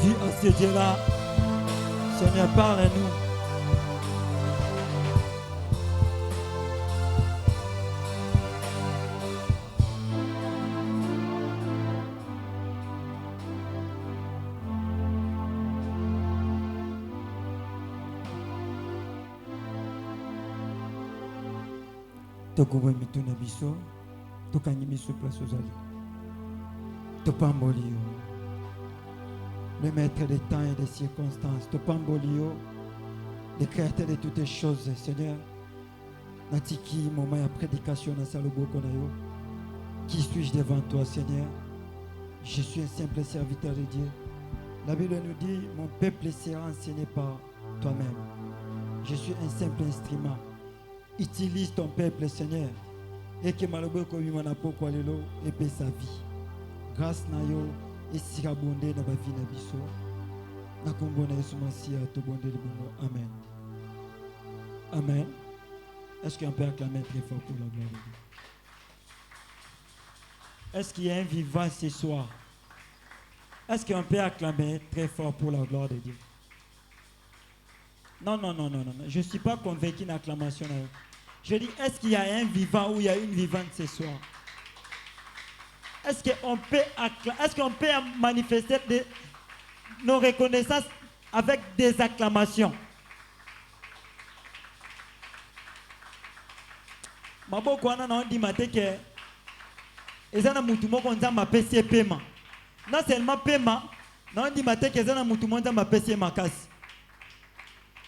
dis à ce Dieu-là, Seigneur, parle à nous. Tokowe mituna biso, tokangi biso place ozali. Topambolio, le maître des temps et des circonstances. Topambolio, le créateur de toutes choses, Seigneur. Natiki, moment de prédication dans Salobo Konayo. Qui suis-je devant toi, Seigneur? Je suis un simple serviteur de Dieu. La Bible nous dit, mon peuple sera enseigné par toi-même. Je suis un simple instrument. Utilise ton peuple, Seigneur, et que malheureux comme il m'a pas lelo et paix sa vie. Grâce na yo et sira bondé na ba vie na biso. Na kombo na Yesu Masia to bondé le bongo. Amen. Amen. Est-ce qu'on peut acclamer très fort pour la gloire de Dieu? Est-ce qu'il y a un vivant ce soir? Est-ce qu'on peut acclamer très fort pour la gloire de Dieu? Non. Je ne suis pas convaincu d'acclamation. Je dis, est-ce qu'il y a un vivant ou il y a une vivante ce soir? Est-ce qu'on peut manifester nos reconnaissances avec des acclamations? Maboko wana na ndi mateke ezana mutu moko nzamba pesi pema. Non seulement pema, na ndi mateke ezana mutu moko nzamba pesi makasi.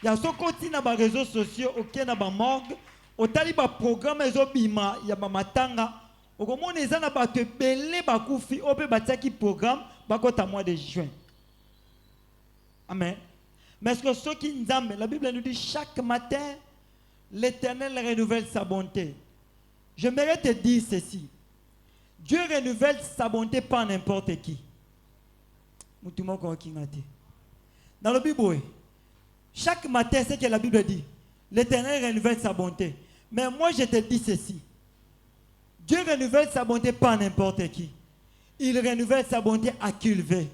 Ya sokoti na ba réseaux sociaux oké na ba morgue, otali ba programme ezobima ya ba matanga, okomona ezana ba te belé ba kufi ope batiaki programme bakota mois de juin. Amen. Mais est-ce que ceux qui nzambe, la Bible nous dit chaque matin l'Éternel renouvelle sa bonté. J'aimerais te dire ceci. Dieu renouvelle sa bonté pas n'importe qui. Dans la Bible, chaque matin, c'est ce que la Bible dit. L'Éternel renouvelle sa bonté. Mais moi, je te dis ceci. Dieu renouvelle sa bonté pas n'importe qui. Il renouvelle sa bonté à qui il veut.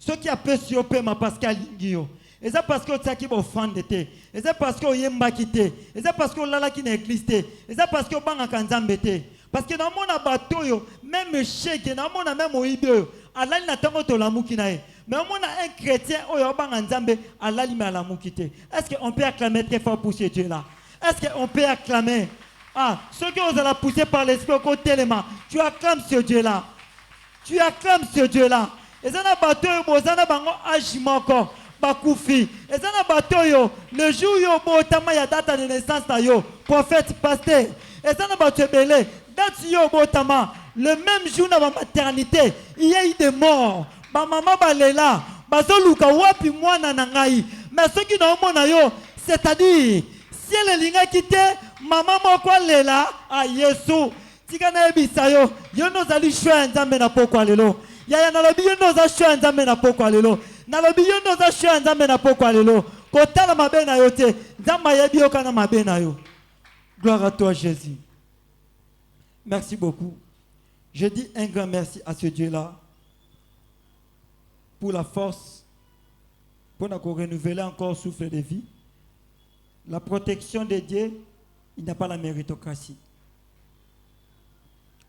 Ceux qui appellent sur Pema Pascal Guillaume. Et c'est parce que tu as qui offrande. Et c'est parce que tu as quitté. Et c'est parce que tu as qui l'église. Et c'est parce que tu as kanzambe. Parce que dans mon abato, même chèque, dans mon même oïbe, Allah n'a pas de l'amour qui n'a. Mais on a un chrétien, Allah lui met l'amour qui t'est. Est-ce qu'on peut acclamer très fort pour ce Dieu-là? Est-ce qu'on peut acclamer? Ah, ceux qui ont la pousser par l'esprit au côté des mains, tu acclames ce Dieu-là. Tu acclames ce Dieu-là. Et ça n'a pas de agiment encore. Bakoufi. Et ça n'a pas de le jour où il y a date de naissance, prophète, pasteur. Et ça n'a pas de belé. Le même jour dans ma maternité, il y a eu des morts. Ma maman balela, bazoluka wapi mwana nangai. Mais ceux qui n'ont pas yo, c'est-à-dire, si elle est quitté, maman moko lela, ah Yesu, tika ebisa yo, yo nozali shwa nzambe na poko lelo. Ya na lobi yo noza shwa nzambe na poko lelo. Na lobi yo noza shwa nzambe na poko lelo. Kotala mabe na yo te, nzamba yebi yo kana mabe na yo. Gloire à toi Jésus. Merci beaucoup. Je dis un grand merci à ce Dieu-là pour la force, pour nous renouveler encore souffle de vie. La protection de Dieu, il n'y a pas la méritocratie.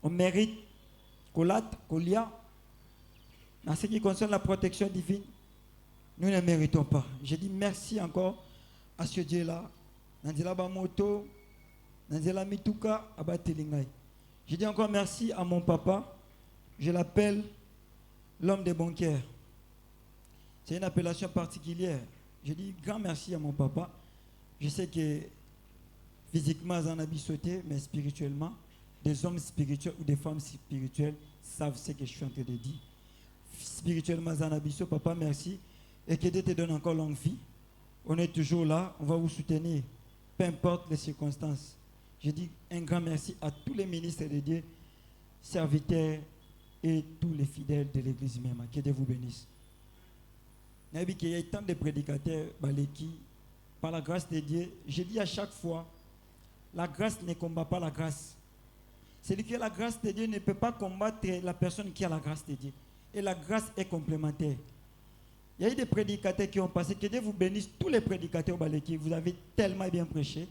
On mérite qu'on y a. En ce qui concerne la protection divine, nous ne méritons pas. Je dis merci encore à ce Dieu-là. Nanzela Bamoto, Nanzela Mituka, Abatelingay. Je dis encore merci à mon papa. Je l'appelle l'homme des bons cœurs. C'est une appellation particulière. Je dis grand merci à mon papa. Je sais que physiquement, ils en ont sauté, mais spirituellement, des hommes spirituels ou des femmes spirituelles savent ce que je suis en train de dire. Spirituellement, ils en ont sauté. Papa, merci. Et que Dieu te donne encore longue vie. On est toujours là. On va vous soutenir. Peu importe les circonstances. Je dis un grand merci à tous les ministres de Dieu, serviteurs et tous les fidèles de l'église même. Que Dieu vous bénisse. Il y a tant de prédicateurs qui, par la grâce de Dieu, je dis à chaque fois, la grâce ne combat pas la grâce. Celui qui a la grâce de Dieu ne peut pas combattre la personne qui a la grâce de Dieu. Et la grâce est complémentaire. Il y a eu des prédicateurs qui ont passé. Que Dieu vous bénisse, tous les prédicateurs au Baleki. Vous avez tellement bien prêché.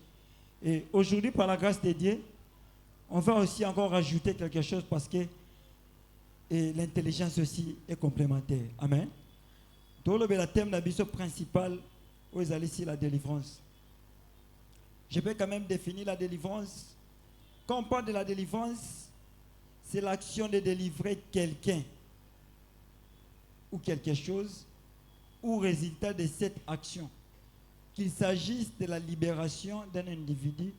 Et aujourd'hui, par la grâce de Dieu, on va aussi encore rajouter quelque chose parce que l'intelligence aussi est complémentaire. Amen. Tout le thème de principal, où ils allaient ici la délivrance. Je peux quand même définir la délivrance. Quand on parle de la délivrance, c'est l'action de délivrer quelqu'un ou quelque chose ou résultat de cette action. Qu'il s'agisse de la libération d'un individu.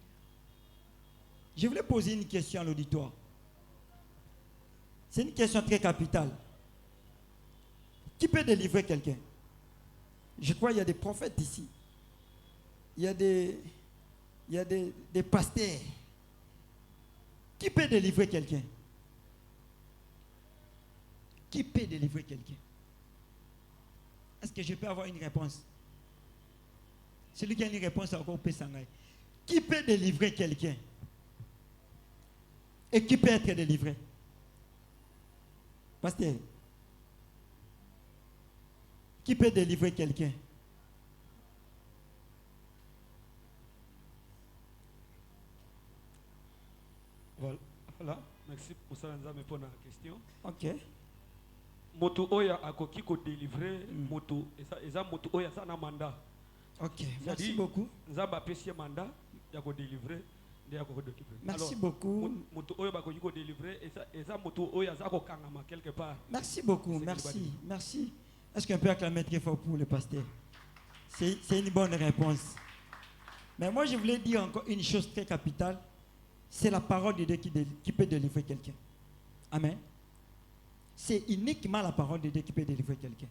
Je voulais poser une question à l'auditoire. C'est une question très capitale. Qui peut délivrer quelqu'un? Je crois qu'il y a des prophètes ici. Il y a des pasteurs. Qui peut délivrer quelqu'un? Qui peut délivrer quelqu'un? Est-ce que je peux avoir une réponse? Celui qui a une réponse encore peut s'engager. Qui peut délivrer quelqu'un? Et qui peut être délivré? Pasteur. Qui peut délivrer quelqu'un? Voilà. Merci pour ça, nous avons la question. Ok. Moto oya akoki ko délivrer moto eza moto oya ça na mandat. Ok. Merci beaucoup. Nous avons apprécié mandat ya ko délivrer de ya ko délivrer. Merci beaucoup. Moto oya bakoki ko délivrer eza moto oya za ko kangama quelque part. Merci beaucoup. Merci. Merci. Est-ce qu'on peut acclamer très fort pour le pasteur? C'est une bonne réponse. Mais moi, je voulais dire encore une chose très capitale. C'est la parole de Dieu qui peut délivrer quelqu'un. Amen. C'est uniquement la parole de Dieu qui peut délivrer quelqu'un.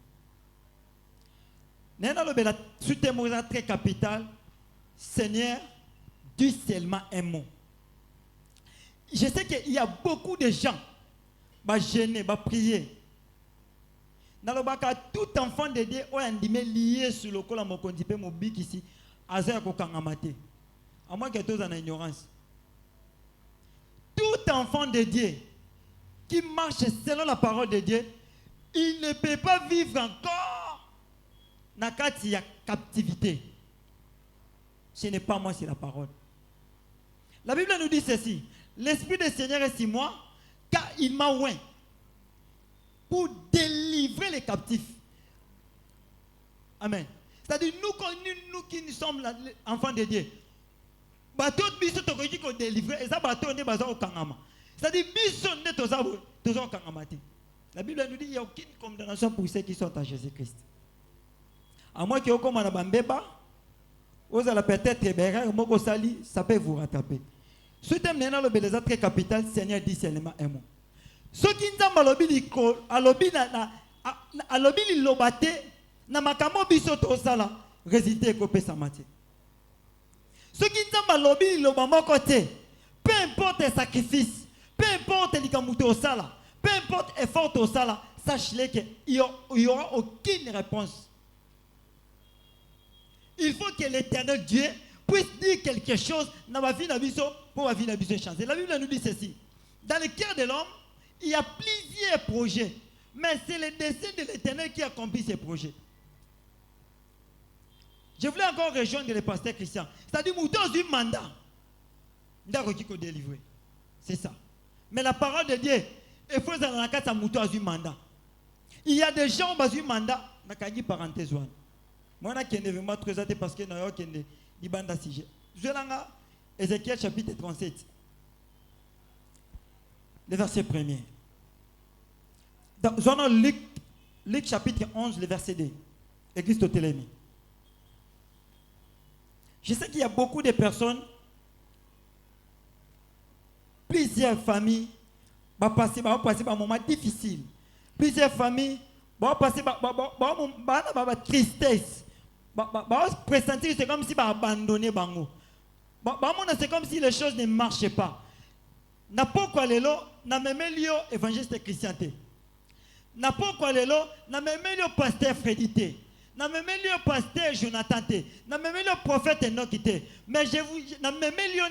C'est un mot très capital. Seigneur, dis seulement un mot. Je sais qu'il y a beaucoup de gens qui vont gêner, qui vont prier. Tout enfant de Dieu est lié sur le col à mon condipé, mon bic ici, à moins que tous en ignorance. Tout enfant de Dieu qui marche selon la parole de Dieu, il ne peut pas vivre encore dans la captivité. Ce n'est pas moi, c'est la parole. La Bible nous dit ceci: l'Esprit du Seigneur est sur moi, car il m'a oint pour délivrer les captifs. Amen. C'est-à-dire, nous qui sommes enfants de Dieu, bateau biso tokoki ko délivrer, et ça bateau ne baza au kangama. C'est-à-dire, biso ne toza au kangama. La Bible nous dit qu'il n'y a aucune condamnation pour ceux qui sont en Jésus-Christ. À moins que vous comme en bambeba, vous allez peut-être bérer, moko sali, ça peut vous rattraper. Ce thème n'est pas le beleza très capital, Seigneur dit seulement un mot. Ce qui nous a alobi li lobate na makamo biso to sala résultat ko pesa mate. Ce qui nous a alobi li lobamo côté, peu importe le sacrifice, peu importe likamuto au sala, peu importe effort au sala, sache-le qu'il n'y aura aucune réponse. Il faut que l'Éternel Dieu puisse dire quelque chose dans ma vie d'abisso pour ma vie d'abisso changer. La Bible nous dit ceci: dans le cœur de l'homme, il y a plusieurs projets, mais c'est le dessein de l'Éternel qui accomplit ces projets. Je voulais encore rejoindre les pasteurs chrétiens. C'est-à-dire, nous avons un mandat. Nous avons délivrer. C'est ça. Mais la parole de Dieu, il faut que nous ayons un mandat. Il y a des gens qui ont un mandat. Je vais dire parenthèse. Moi, je vais vous présenter parce que nous avons un mandat. Je vais Ézéchiel chapitre 37. Le verset 1er. Dans Luc chapitre 11, le verset 2. Église de Télémie. Je sais qu'il y a beaucoup de personnes, plusieurs familles, vont passer par un moment difficile. Plusieurs familles vont passer par une tristesse. Vont pressentir c'est comme si vont abandonner bango. C'est comme si les choses ne marchaient pas. Na pourquoi lelo na memelio évangéliste chrétienté. Na pourquoi lelo na memelio pasteur Frédité. Na memelio pasteur Jonathan té. Na memelio prophète Enoch té. Mais je vous na memelio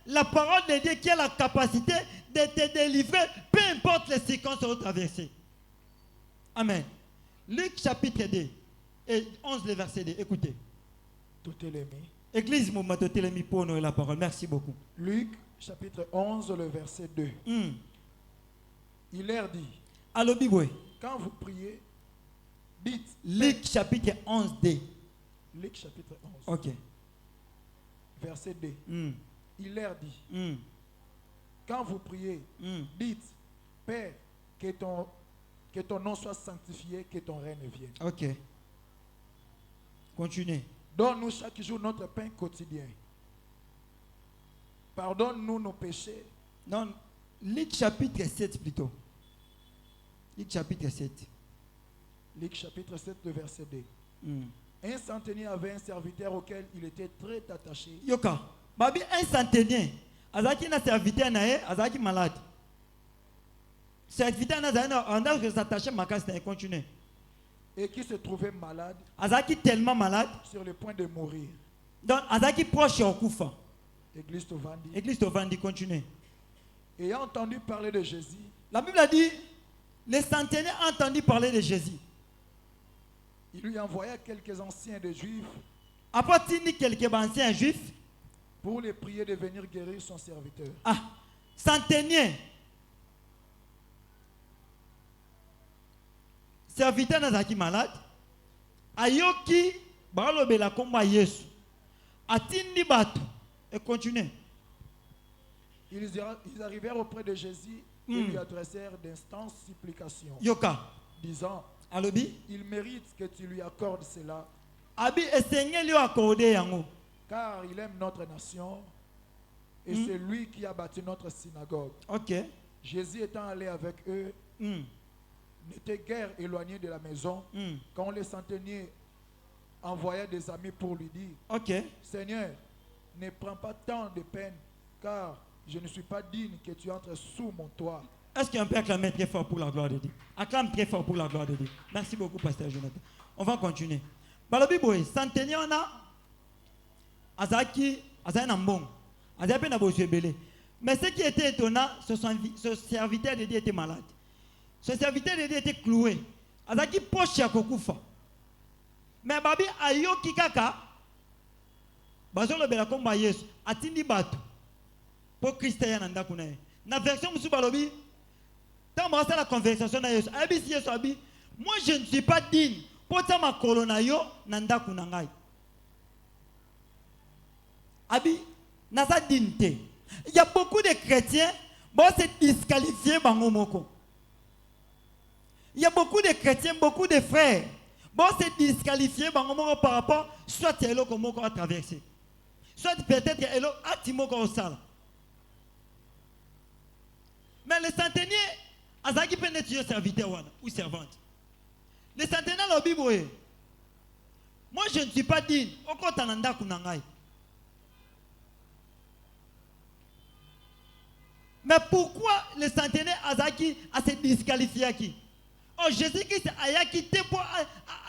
la parole de Dieu qui a la capacité de te délivrer peu importe les circonstances traversées. Amen. Luc chapitre 2. Et 11 le verset 2. Écoutez. Totelemi. Église Mouma Totelemi pour honorer la parole. Merci beaucoup. Luc chapitre 11, le verset 2. Il leur dit, Allo Biboué. quand vous priez, dites. Luc chapitre 11 2. Luc chapitre 11. Ok. Verset 2. Il leur dit, quand vous priez, dites, Père, que ton nom soit sanctifié, que ton règne vienne. Ok. Continuez. Donne-nous chaque jour notre pain quotidien. Pardonne-nous nos péchés. Non, Luc chapitre 7 plutôt. Luc chapitre 7. Luc chapitre 7, le verset 2. Un centenier avait un serviteur auquel il était très attaché. Yoka. Babi, un centenier. Azaki na serviteur nae, azaki malade. Serviteur na zaina, on a s'attacher makas na continue. Et qui se trouvait malade. Azaki tellement malade. Sur le point de mourir. Donc, azaki proche au koufa. Église Tovandi. Église Tovandi, continue. Ayant entendu parler de Jésus. La Bible a dit, les centenaires ont entendu parler de Jésus. Il lui envoya quelques anciens de Juifs. Après, il y a quelques anciens juifs. Pour les prier de venir guérir son serviteur. Ah, centenier. Serviteur nazaki malade. Ayoki, balobela komba Yesu. Atindi batu. Et continue. Ils arrivèrent auprès de Jésus et lui adressèrent d'instances supplications. Yoka. Disant, Alobi. il mérite que tu lui accordes cela. Abi esenge lui accordé yango. Car il aime notre nation et c'est lui qui a bâti notre synagogue. Ok. Jésus étant allé avec eux, n'était guère éloigné de la maison quand les centeniers envoyaient des amis pour lui dire, ok. Seigneur, ne prends pas tant de peine car je ne suis pas digne que tu entres sous mon toit. Est-ce qu'on peut acclamer très fort pour la gloire de Dieu? Acclame très fort pour la gloire de Dieu. Merci beaucoup, Pasteur Jonathan. On va continuer. Balobi boy, centenier on a Azaki, Azaki Nambong, Azaki Nabosebele. Mais ce qui était étonnant, ce serviteur de Dieu était malade. Ce serviteur de Dieu était cloué. Azaki poche ya kokufa. Mais babi ayoki kaka, bazolo bela komba Yesu, atindi batu. Pour Christ ya nanda kunaye. Na version musu balobi, tant moi la conversation na Yesu. Abi si Yesu abi, moi je ne suis pas digne. Pour ta ma corona yo nanda kunangai. Abi, nasa dignité. Il y a beaucoup de chrétiens, bon c'est disqualifié bangomoko. Il y a beaucoup de chrétiens, beaucoup de frères, bon c'est disqualifié bangomoko par rapport, soit elo komoko a traversé, soit peut-être elo a timoko au sala. Mais le centenier, azaki peut être serviteur ou servante. Le centenaire la Bible, moi je ne suis pas digne. Oko tananda kunangai. Mais pourquoi le centenaire azaki a se disqualifié qui? Oh Jésus-Christ a quitté pour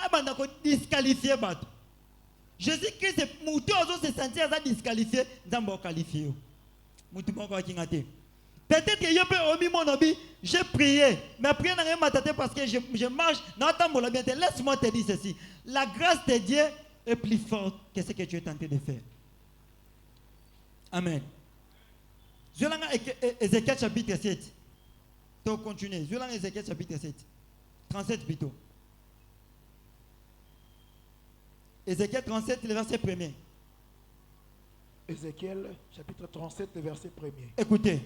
abandonner disqualifier bateau. Jésus-Christ est mouton se sentir disqualifié, d'abord qualifié. Mouton encore qui ngate. Peut-être que je peux omis mon hobby, j'ai prié, mais prié n'a rien m'attaqué parce que je marche dans ta mola bien. Laisse-moi te dire ceci. La grâce de Dieu est plus forte que ce que tu es tenté de faire. Amen. Je vais Ézéchiel chapitre 7. Donc continuez. Je vais Ézéchiel chapitre 7. 37 plutôt. Ézéchiel 37, le verset 1er. Ézéchiel chapitre 37, le verset 1er. Écoutez.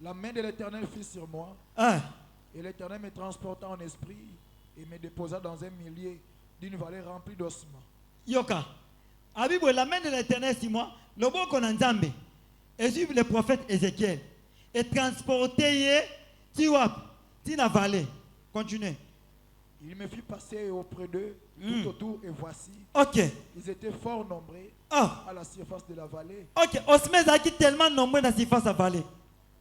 La main de l'Éternel fut sur moi, et l'Éternel me transporta en esprit et me déposa dans un milieu d'une vallée remplie d'ossements. Yoka, Abibou, la main de l'Éternel sur moi, le bon qu'on a nzambe, et suivre le prophète Ézéchiel, et transporter Tina vallée. Continuez. Il me fit passer auprès d'eux tout autour, et voici, ils étaient fort nombreux à la surface de la vallée. Ok, Osmez a tellement nombreux dans la surface de la vallée.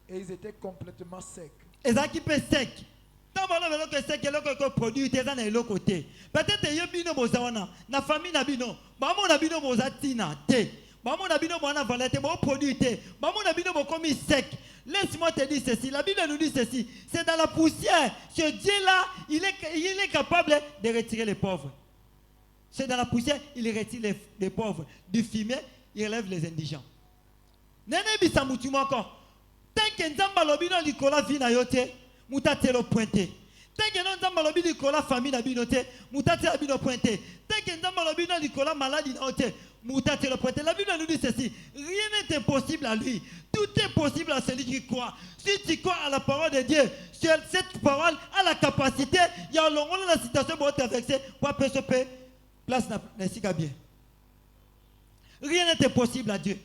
Et ils étaient complètement secs. Ils étaient secs. Tant que sec, que produit, ils étaient de côté. Peut-être que bino bozawana, na famille na bino, maman na bino bozatina te, maman na bino bona valete, bon produit te, maman na bino bon comme sec. Laisse-moi te dire ceci. La Bible nous dit ceci. C'est dans la poussière. Ce Dieu-là, il est capable de retirer les pauvres. C'est dans la poussière, il retire les pauvres. Du fumier, il relève les indigents. Nene bisa mutumo encore. Tant que nzamba lobi no likola vi na yote, mutate lo pointé. Tant que nzamba lobi likola famille na binote, mutate la bino pointé. Tant que nzamba lobi no likola maladie na yote, mutate lo pointé. La Bible nous dit ceci, rien n'est impossible à lui. Tout est possible à celui qui croit. Si tu crois à la parole de Dieu, cette parole a la capacité, il y a la situation pour traverser, pour PSP, place n'est pas bien. Rien n'est impossible à Dieu.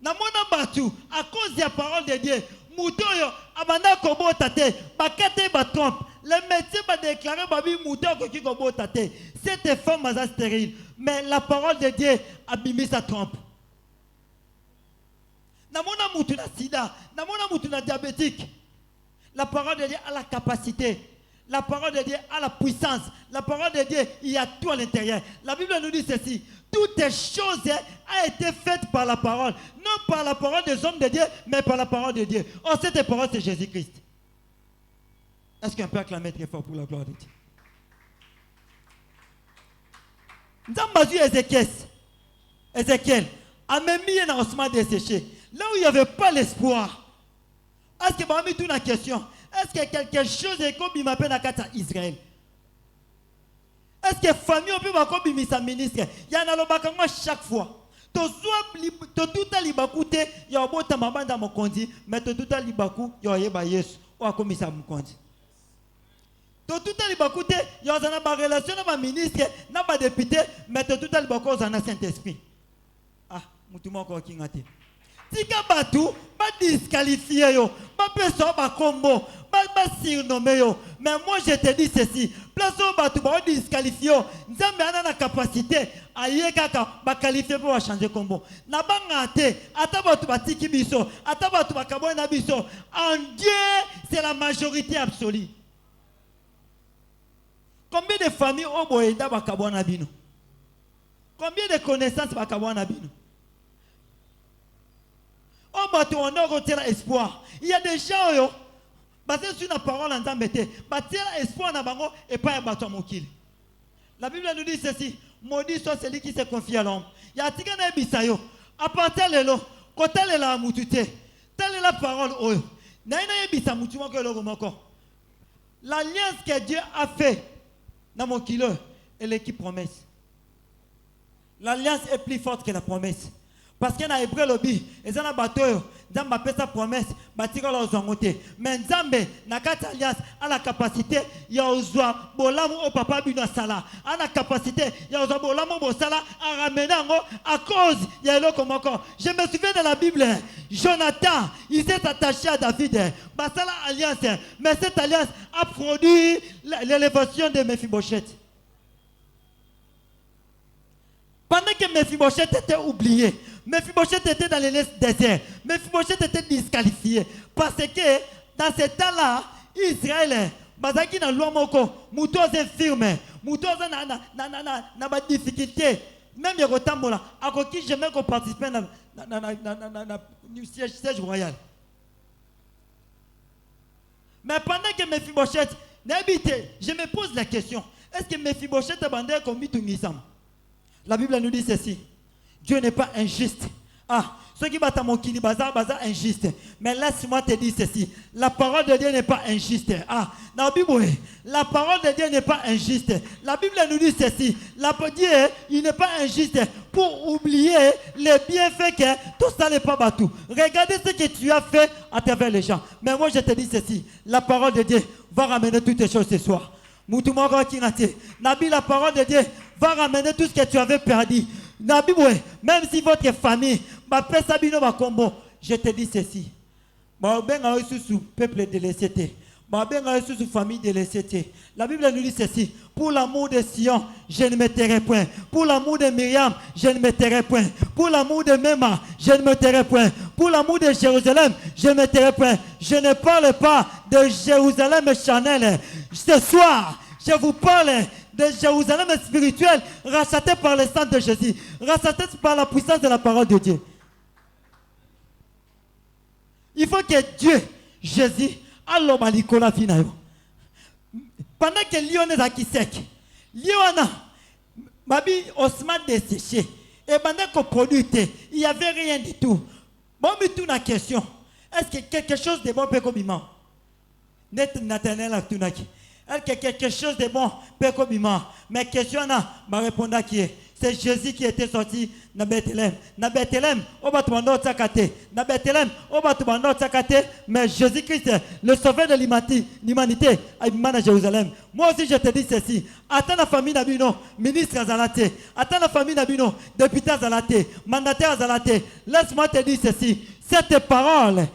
Namona batu à cause de la parole de Dieu, mutoyo abanda kobo tate, bakate ba trompe. Les médecins va déclarer babi muto ko kobo tate. Cette femme est stérile, mais la parole de Dieu a bimi sa trompe. Namona mutu na sida, namona mutu na diabétique. La parole de Dieu a la capacité. La parole de Dieu a la puissance. La parole de Dieu, il y a tout à l'intérieur. La Bible nous dit ceci. Toutes les choses ont été faites par la parole. Non par la parole des hommes de Dieu, mais par la parole de Dieu. Or, cette parole, c'est Jésus-Christ. Est-ce qu'on peut acclamer très fort pour la gloire de Dieu? Dans Ézéchiel a même mis un osement desséché. Là où il n'y avait pas l'espoir. Est-ce que vous avez mis une question? Est-ce que quelque chose est comme il m'appelle à Israël? Est-ce que la famille peut avoir comme sa ministre? Il y en a le chaque fois. Tout à l'ibakute, il y a un bon temps dans mon condi, mais tout à l'ibakute, il y a un bayes ou à comme ça mon condi. Tout à l'ibakute, il y a une relation avec ma ministre, n'a pas député, mais tout à l'ibakute, il y a un Saint-Esprit. Ah, moutouma encore qui ngate. Tika batu, pas disqualifié yo, pas personne pas combo, pas surnommé yo. Mais moi je te dis ceci, place au batu pas disqualifié yo, nzambe ana na capacité aye kaka ba qualifier pour changer combo. Na bangate, ata batu batiki biso, ata batu bakabo na biso. En Dieu, c'est la majorité absolue. Combien de familles au boyeda bakabo na bino? Combien de connaissances bakabo na bino? On a retiré l'espoir. Il y a des gens, basés sur la parole en Zambété, bâtir l'espoir dans bango et pas battre mon kill. La Bible nous dit ceci, maudit soit celui qui se confie à l'homme. Il y a tigana bisayo, à partir de l'eau, quand elle est la moutute, telle est la parole. L'alliance que Dieu a fait dans mon kilo, elle est qui promesse. L'alliance est plus forte que la promesse. Parce qu'il y a un hébreu lobby, ils ont un bateau, ils ont fait sa promesse, bâtir leur zongoté. Mais Nzambe, na quatre alliance, a la capacité, il y a ozoa, bolam au papa bino sala, a la capacité, il y a ozoa bolam au sala, à ramener à cause, il y a l'eau comme encore. Je me souviens de la Bible, Jonathan, il s'est attaché à David, bah ça la alliance, mais cette alliance a produit l'élévation de Mephibosheth. Pendant que Mephibosheth était oublié, Mephibosheth était dans le désert, Mephibosheth était disqualifié. Parce que dans ce temps-là, Israël, bazaki na loi moko, mutoze firme, mutoze na ba difficulté. Même yotambola, akoki jamais ko participer na siège royal. Mais pendant que Mephibosheth n'habite, je me pose la question, est-ce que Mephibosheth a bandé comme Mitumisam? La Bible nous dit ceci. Dieu n'est pas injuste. Ah, ceux qui battent mon kili bazar injuste. Mais laisse-moi te dire ceci. La parole de Dieu n'est pas injuste. Ah, dans la Bible, la parole de Dieu n'est pas injuste. La Bible nous dit ceci. Dieu, il n'est pas injuste pour oublier les bienfaits que tout ça n'est pas battu. Regardez ce que tu as fait à travers les gens. Mais moi je te dis ceci. La parole de Dieu va ramener toutes les choses ce soir. Nabi, la parole de Dieu va ramener tout ce que tu avais perdu. Nabi, même si votre famille, je te dis ceci. Peuple de famille de la Bible nous dit ceci. Pour l'amour de Sion, je ne me tairai point. Pour l'amour de Myriam, je ne me tairai point. Pour l'amour de Mema, je ne me tairai point. Pour l'amour de Jérusalem, je ne me tairai point. Je ne parle pas de Jérusalem charnel. Ce soir, je vous parle de Jérusalem spirituel, racheté par le sang de Jésus, racheté par la puissance de la parole de Dieu. Il faut que Dieu, Jésus, alors malikola finayo. Pendant que Lyon est à qui sec, Lyon Babi, osman desséché. Et pendant qu'on produit, il n'y avait rien du tout. Bon, mais tout la question. Est-ce que quelque chose de bon peut comme il net Nathanaël a tout naki. Est-ce que quelque chose de bon peut comme il mais question là, m'a répondu qui est. C'est Jésus qui était sorti dans Bethléem. Dans Bethléem, on va tomber dans Tsakate. Dans Bethléem, on va tomber dans Tsakate. Mais Jésus-Christ, le sauveur de l'humanité, a été à Jérusalem. Moi aussi, je te dis ceci. Attends la famille Nabino, ministre Azalate. Attends la famille Nabino, député Azalate, mandataire Azalate. Laisse-moi te dire ceci. Cette parole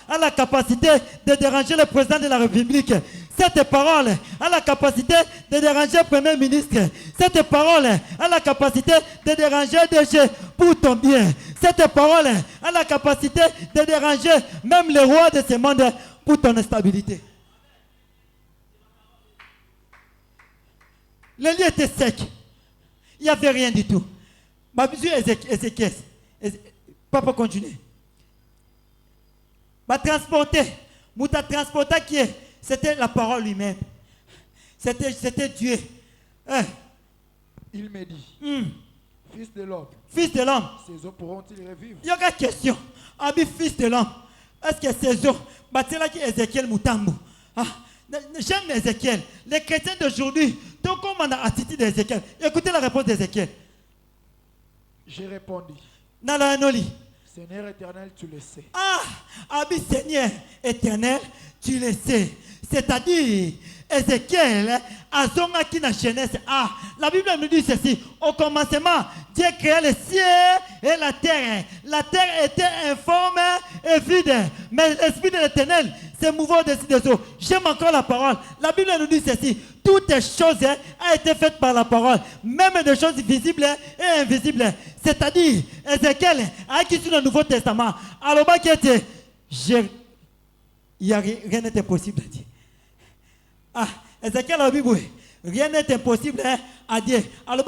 a la capacité de déranger le président de la République. Cette parole a la capacité de déranger le Premier ministre. Cette parole a la capacité de déranger DG pour ton bien. Cette parole a la capacité de déranger même les rois de ce monde pour ton stabilité. Le lieu était sec. Il n'y avait rien du tout. Ma vision Ézéchiel. Papa continue. Va transporter. Mouta transporter qui est. C'était la parole lui-même. C'était Dieu. Il me dit, fils de l'homme, ces eaux pourront-ils revivre? Il y a une question. Abi, fils de l'homme, est-ce que ces eaux, c'est là qui est Ézéchiel Moutambo. J'aime Ézéchiel. Les chrétiens d'aujourd'hui, donc comment on a attitude d'Ézéchiel? Écoutez la réponse d'Ézéchiel. J'ai répondu, Seigneur éternel, tu le sais. Abi, Seigneur éternel, tu le sais. C'est-à-dire, Ézéchiel, à son qui na Genèse. La Bible nous dit ceci. Au commencement, Dieu créa le ciel et la terre. La terre était informe et vide. Mais l'Esprit de l'Éternel se mouvait au-dessus des eaux. J'aime encore la parole. La Bible nous dit ceci. Toutes les choses ont été faites par la parole. Même des choses visibles et invisibles. C'est-à-dire, Ézéchiel a écrit sur le Nouveau Testament. Alors, rien n'est impossible à dire. Ézéchiel a dit, rien n'est impossible à dire. Alors,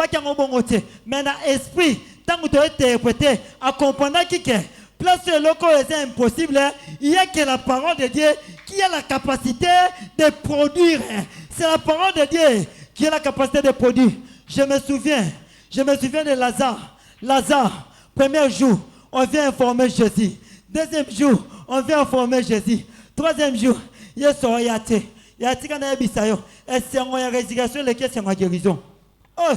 mais dans l'esprit, tant que tu as interprété, à comprendre qui est, place le local est impossible, il y a que la parole de Dieu qui a la capacité de produire. C'est la parole de Dieu qui a la capacité de produire. Je me souviens de Lazare. Lazare, premier jour, on vient informer Jésus. Deuxième jour, on vient informer Jésus. Troisième jour, il y a son yate. Il y a un bisayo. Et c'est une résurrection, lesquelles c'est une guérison. Oh,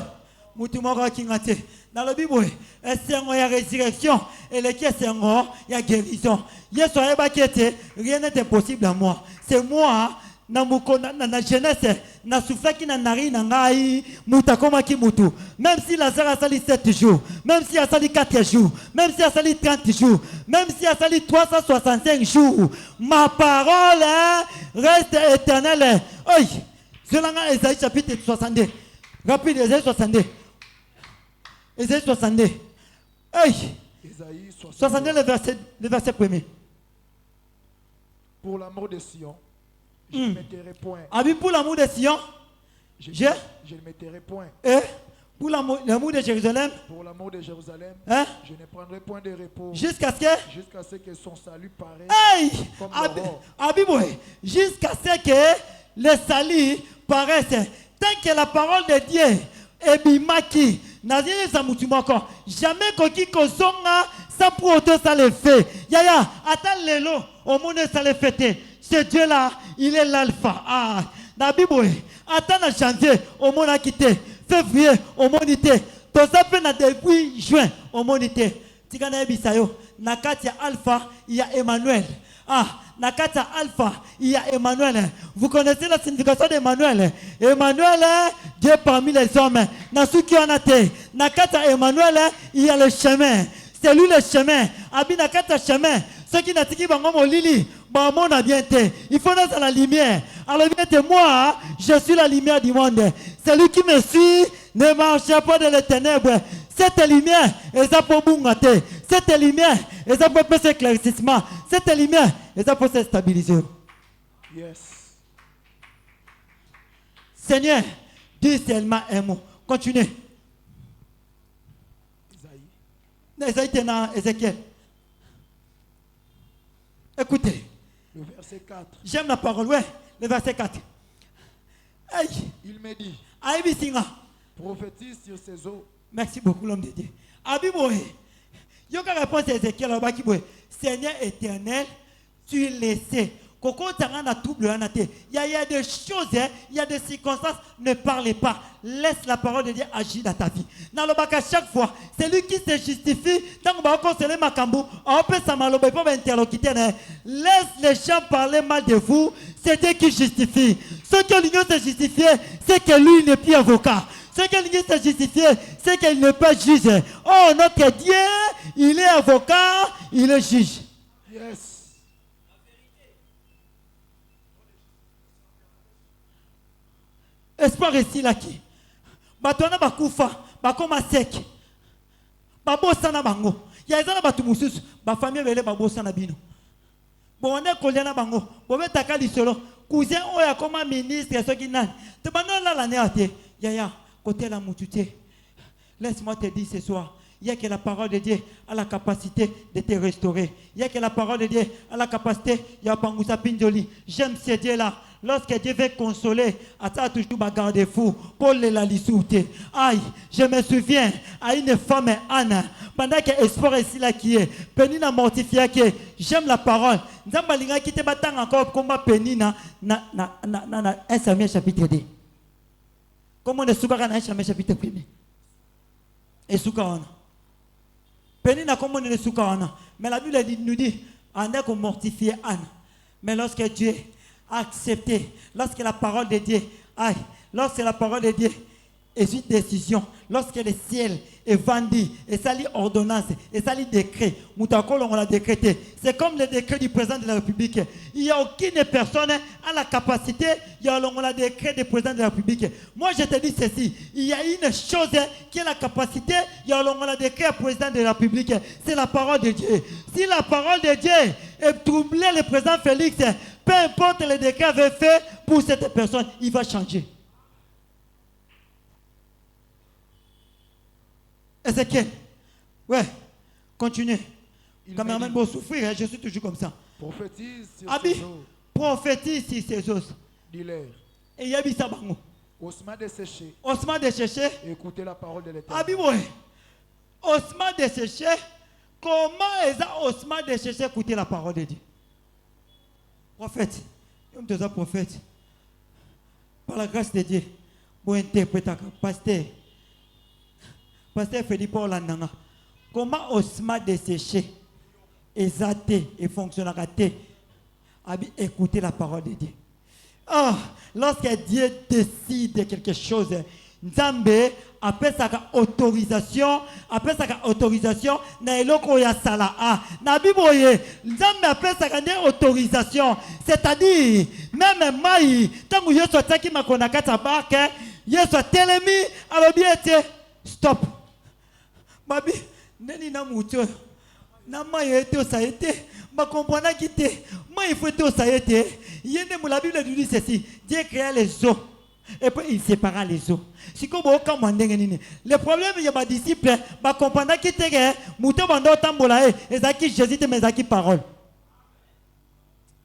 Moutoumora Kingate. Dans la Bible, c'est une résurrection, et lesquelles c'est une guérison. Il y a son yate, rien n'est impossible à moi. C'est moi. Na jeunesse na soufaki na nari na ngai mutakoma ki mutu, même si Lazare a sali 7 jours, même si a sali 4 jours, même si a sali 30 jours, même si a sali 365 jours, ma parole reste éternelle. Oi, selon Ésaïe chapitre 62, rapide, Ésaïe 62, Ésaïe 62, oi, Ésaïe 62 le verset 1er. Pour l'amour de Sion, je ne mettrai point. Pour l'amour de Sion, je ne mettrai point. Pour l'amour de Jérusalem, pour l'amour de Jérusalem, je ne prendrai point de repos. Jusqu'à ce que son salut paraisse comme l'aurore. Jusqu'à ce que le salut paraisse. Tant que la parole de Dieu est bimaki, jamais koki kozonga sans pour autant ça le fait. Yaya, attends lelo, au monde ça le fait. Ce Dieu-là, il est l'alpha. Dans la Bible, attends en janvier, au monde a quitté. Février, au monde été. Tout ça peut depuis juin, au monde été. Tigana Ebisayo, Nakatia Alpha, il y a Emmanuel. Nakatia Alpha, il y a Emmanuel. Vous connaissez la signification d'Emmanuel? Emmanuel, Dieu parmi les hommes. Nasuki Anate. Nakatia Emmanuel, il y a le chemin. C'est lui le chemin. Abi Nakatia chemin. Ceux qui n'ont pas lili, on a bien été. Il faut être la lumière. Alors bien moi, je suis la lumière du monde. Celui qui me suit ne marche pas dans les ténèbres. Cette lumière, elle a pour bungate. Cette lumière, elle a pour ce éclaircissement. Cette lumière, elle a pour se stabiliser. Yes. Seigneur, dis seulement un mot. Continuez. Isaïe dans Ézéchiel. Écoutez. Le verset 4. J'aime la parole, ouais. Le verset 4. Hey. Il me dit. Prophétise sur ces eaux. Merci beaucoup, l'homme de Dieu. Abiboé. Il y a une réponse à Ézéchiel. Seigneur éternel, tu le sais. Il y a des choses, il y a des circonstances, ne parlez pas. Laisse la parole de Dieu agir dans ta vie. Dans le bac à chaque fois, c'est lui qui se justifie. Tant qu'on va conseiller Makambu, on peut s'amalober pour interlocuteur. Laisse les gens parler mal de vous. C'est Dieu qui justifie. Ce que l'union se justifié, c'est que lui n'est plus avocat. Ce que l'union se justifié, c'est qu'il n'est pas juge. Oh, notre Dieu, il est avocat, il est juge. Yes. Espoir ici là qui batona bakufa bakoma sek babosana bango ya ezana batu mususu ba famille bele babosana bino bonne kolena bango bobetaka lisolo cousin oya koma ministre soki nani te banola la néate ya côté la mutute. Laisse-moi te dire ce soir, il y a que la parole de Dieu a la capacité de te restaurer. Il y a que la parole de Dieu a la capacité. Il y a Pangousa Pinjoli. J'aime ce Dieu-là. Lorsque Dieu veut consoler, à ça toujours ma garde-fou pour les la lissoute. Aïe, je me souviens à une femme Anna, pendant que espoir ici là qui est, Penina mortifié qui est, j'aime la parole. Nzambalinga qui te battant encore combat Penina na 1 Samuel chapitre 2. Comment on est soukara na 1 Samuel chapitre 1. Et soukara. Penina comment on est soukara. Mais la Bible nous dit, on est comme mortifié Anne. Mais lorsque Dieu accepter, lorsque la parole de Dieu, lorsque la parole de Dieu est une décision, lorsque le ciel est vendu, et ça lit ordonnance, et ça lit décret, Moutakol on l'a décrété. C'est comme le décret du président de la République. Il n'y a aucune personne à la capacité, il y a le décret du président de la République. Moi je te dis ceci, il y a une chose qui est la capacité, il y a le décret du président de la République, c'est la parole de Dieu. Si la parole de Dieu est troublée, le président Félix, peu importe le décret avait fait pour cette personne, il va changer. Ézéchiel, ouais, continue. Quand même, bon souffrir, je suis toujours comme ça. Prophétise sur Abi, ces eaux. prophétise sur ces os. Dis-leur. Et il y a ça bango. Osman desséché. Osman desséché. Écoutez la parole de l'Éternel. Abi, ouais. Osman desséché. Comment est-ce Osman desséché écouter la parole de Dieu? Prophète, il y a un prophète. Par la grâce de Dieu, pour interpréter, pasteur. Pasteur Félix Paul Landanga. Comment Osman desséché, exalté et fonctionnera à écouter la parole de Dieu. Oh, lorsque Dieu décide quelque chose, Nzambe après sa autorisation, na eloko ya sala a. Na biboye, Nzambe après sa autorisation, c'est-à-dire même mai, tangu Yesu ataki makonaka tabake, Yesu telemi alobiete stop. Babi, neni na mucho. Na maïete au saïté, ma comprendre qui te, ma il faut te au saïté. Yende la Bible nous dit ceci, Dieu créa les eaux et puis il sépara les eaux. Si comme au camp le problème il y a ma disciple, ma comprendre qui te, mouto bando tambola et zaki Jésus te mais zaki parole.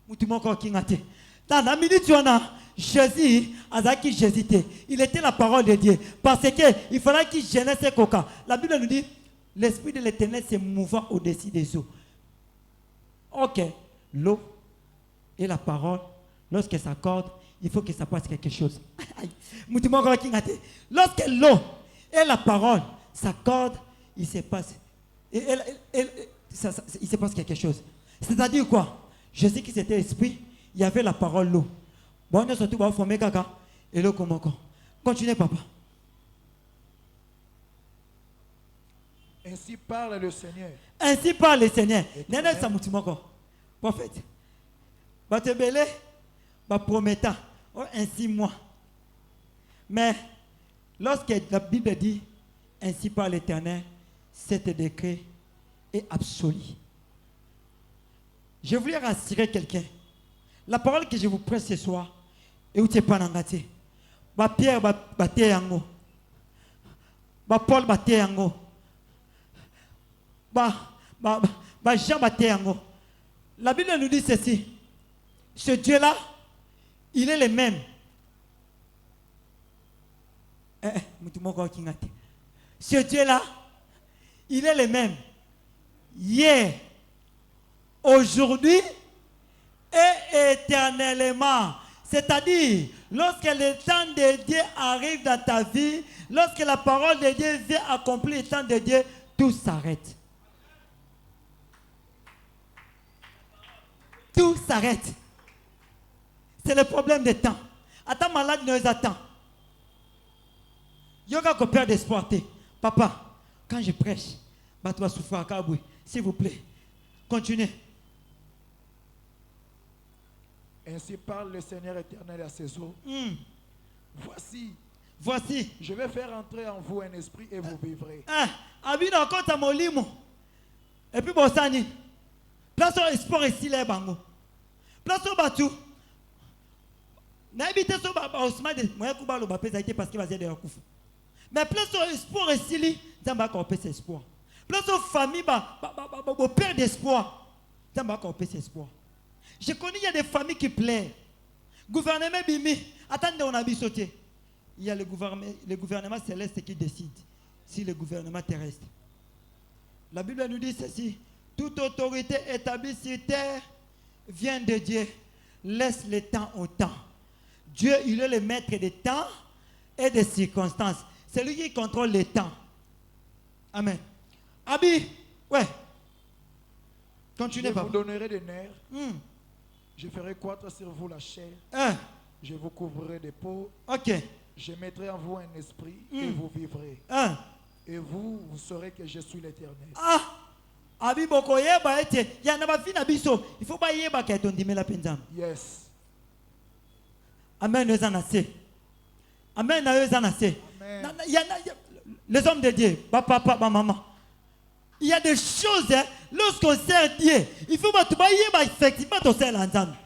Mouto mon corps qui ngate. Dans la minute tu en as Jésus, azaki Jésus te, il était la parole de Dieu parce que il fallait qu'il gênait ses coca. La Bible nous dit l'Esprit de l'Éternel se mouvant au-dessus des eaux. Ok, l'eau et la parole, lorsqu'elles s'accordent, il faut que ça passe quelque chose. Lorsque l'eau et la parole s'accordent, il se passe, il se passe quelque chose. C'est-à-dire quoi? Jésus qui c'était esprit, il y avait la parole, l'eau. Bon, on a surtout formé caca et l'eau comme encore. Continuez, papa. Ainsi parle le Seigneur. Ainsi parle le Seigneur. Nene Samoutimoko. Prophète. Va te belé. Va promettant. Oh, ainsi moi. Mais lorsque la Bible dit ainsi parle l'Éternel, cet décret est absolu. Je voulais rassurer quelqu'un. La parole que je vous prête ce soir, et où tu es pas n'engagé. Va Pierre va battre yango. Va Paul battre yango. Jean Baptiste. La Bible nous dit ceci. Ce Dieu-là, il est le même. Ce Dieu-là, il est le même. Hier, aujourd'hui et éternellement. C'est-à-dire, lorsque le temps de Dieu arrive dans ta vie, lorsque la parole de Dieu vient accomplir le temps de Dieu, tout s'arrête. Tout s'arrête. C'est le problème des temps. Attends, malade nous attend. Yoga qu'on perd d'espoir. Papa, quand je prêche, tu vas souffrir à Kaboui. S'il vous plaît, continuez. Ainsi parle le Seigneur éternel à ses eaux. Voici, je vais faire entrer en vous un esprit et vous vivrez. Et puis, Bossani, place au espoir ici, les bango. Place au batou. N'habitez pas au Osman de Moya Kouba le Bapé, ça a été parce qu'il va de Koufou. Mais place au espoir ici, Zamba Korpé, c'est espoir. Place aux familles, au père d'espoir, Zamba Korpé, c'est espoir. Je connais, il y a des familles qui plaient. Gouvernement Bimi, attendez, on a mis sauté. Il y a le gouvernement céleste qui décide si le gouvernement terrestre. La Bible nous dit ceci: toute autorité établie sur terre vient de Dieu. Laisse le temps au temps. Dieu, il est le maître des temps et des circonstances. C'est lui qui contrôle les temps. Amen. Abi, ouais. Continuez, je papa. vous donnerai des nerfs. Je ferai croître sur vous la chair. Je vous couvrirai des peaux. Ok. Je mettrai en vous un esprit et vous vivrez. Et vous saurez que je suis l'Éternel. Abi boko yeba ete ya na bafina biso il faut pas yeba ka tondime la penzam. Yes. Amen nous en assez. Amen nous en assez. Les hommes de Dieu, papa, maman. Il y a des choses, hein, lorsqu'on sert Dieu, il faut pas yeba effectivement to sert l'ensemble.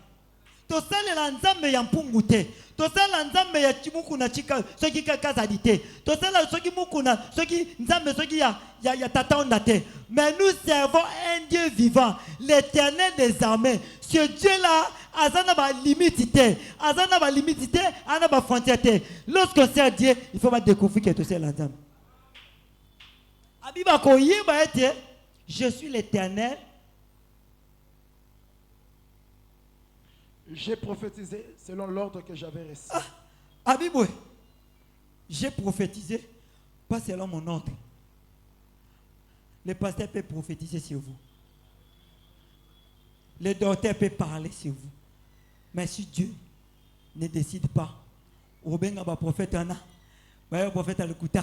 To sert l'ensemble ya mpungute. To sert l'ensemble ya chimuku na chika soki kazadite. To sert soki mukuna soki nzambe soki ya tata ondate. Mais nous servons un Dieu vivant, l'Éternel des armées. Ce Dieu-là, azana ba limitité, azana ba limitité, ana ba frontière. Lorsqu'on sert Dieu, il faut pas découvrir que to sert l'ensemble. Abiba koye ba ete, je suis l'Éternel. J'ai prophétisé selon l'ordre que j'avais reçu. Abiboué, j'ai prophétisé, pas selon mon ordre. Le pasteur peut prophétiser sur vous. Le docteur peut parler sur vous. Mais si Dieu ne décide pas, Robin a prophète Anna, prophète Alukuta,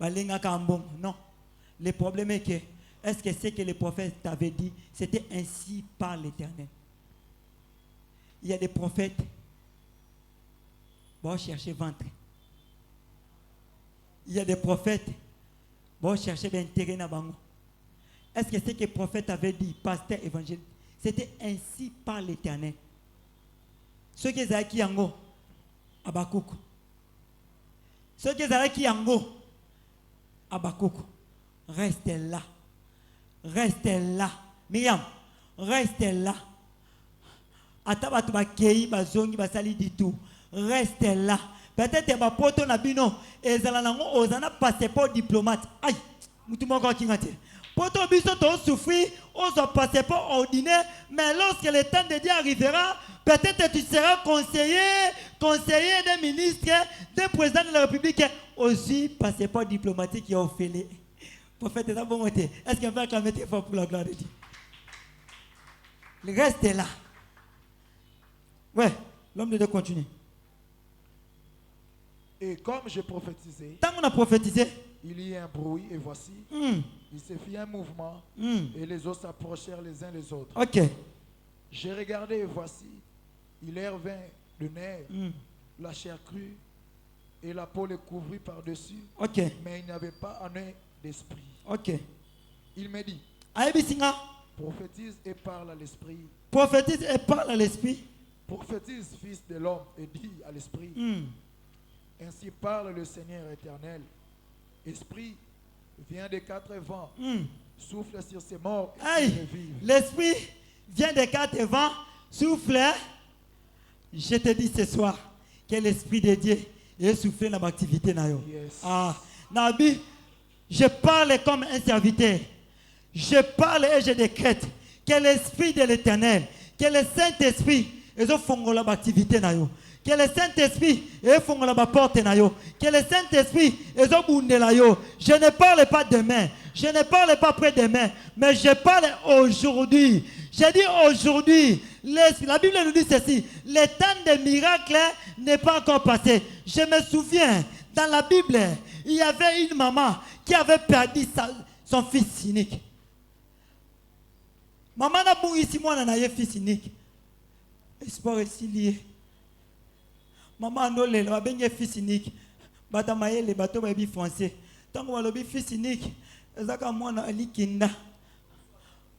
non. Le problème est que, est-ce que c'est que le prophète t'avait dit, c'était ainsi par l'Éternel? Il y a des prophètes, vont chercher ventre. Il y a des prophètes, vont chercher l'intérêt dans bango. Est-ce que c'est que le prophète avait dit, pasteur évangile, c'était ainsi par l'Éternel? Ceux qui ont qui yango, Abakouk. Ceux qui ont qui yango, Abakouk. Restez là. Restez là. Myriam, restez là. Ataba tuba kei bazongi basali di tout. Restez là. Peut-être ba poto na bino ezala nango ozana passeport diplomate. Aïe, mutu moko kingate. Poto biso to souffrir, ozo passeport ordinaire, mais lorsque le temps de Dieu arrivera, peut-être tu seras conseiller des ministres, des présidents de la République, aussi passeport diplomatique qui a offert. Prophète, est-ce qu'on peut acclamer fort pour la gloire de Dieu? Le reste est là. Ouais, l'homme de Dieu continue. Et comme j'ai prophétisé, tant qu'on a prophétisé, il y a un bruit et voici, il se fit un mouvement et les eaux s'approchèrent les uns les autres. Ok. J'ai regardé et voici, il est vint de nerfs, la chair crue et la peau le couvrit par-dessus. Ok. Mais il n'y avait pas un œil d'esprit. Ok. Il me dit, prophétise et parle à l'esprit. Prophétise et parle à l'esprit. Prophétise, fils de l'homme, et dis à l'esprit. Ainsi parle le Seigneur éternel. Esprit, vient des quatre vents. Souffle sur ces morts et revive. L'esprit vient des quatre vents. Souffle. Je te dis ce soir que l'esprit de Dieu et souffler dans l'activité. Yes. Ah, Nabi, je parle comme un serviteur. Je parle et je décrète que l'Esprit de l'Éternel, que le Saint-Esprit, ils ont fait l'activité. Que le Saint-Esprit ait fait la porte. Que le Saint-Esprit ils ont boundé. Je ne parle pas demain. Je ne parle pas après-demain. Mais je parle aujourd'hui. J'ai dit aujourd'hui. La Bible nous dit ceci. Le temps des miracles n'est pas encore passé. Je me souviens, dans la Bible, il y avait une maman qui avait perdu son fils unique. Maman n'a pas ici, moi, n'a fils unique. Espoir est si lié. Maman no le va benye fils unique. Bata maele bato ba bi français. Tango balobi fils unique. Ezaka mwana alikinda.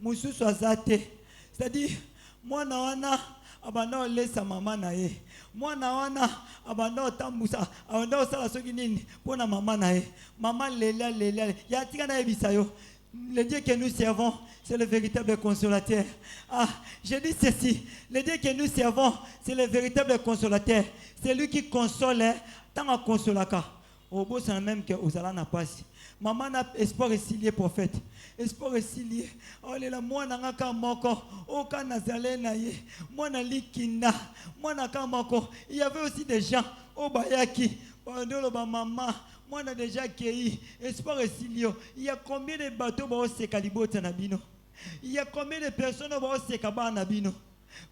Mususu azate. C'est-à-dire mwana wana abana lesa mama na ye. Mwana wana abana tambusa. Abana osala soki nini pona mama na ye. Maman lela. Ya tika na yebisa yo. Le Dieu que nous servons, c'est le véritable consolateur. Ah, je dis ceci. Le Dieu que nous servons, c'est le véritable consolateur. C'est lui qui console. Tant à consolaka. Au beau, c'est même que aux n'a pas. Maman n'a espoir et s'il est prophète. Espoir et s'il est. Oh, les la moi n'a qu'un moko. Oh, quand Nazalé n'a y. Moi n'a likinda. Moi n'a qu'un moko. Il y avait aussi des gens. Oh, bayaki. Pendant maman. Moi, on a déjà accueilli espoir et silio. Il y a combien de bateaux qui se calibrent à Nabino? Il y a combien de personnes qui se calibrent à Nabino?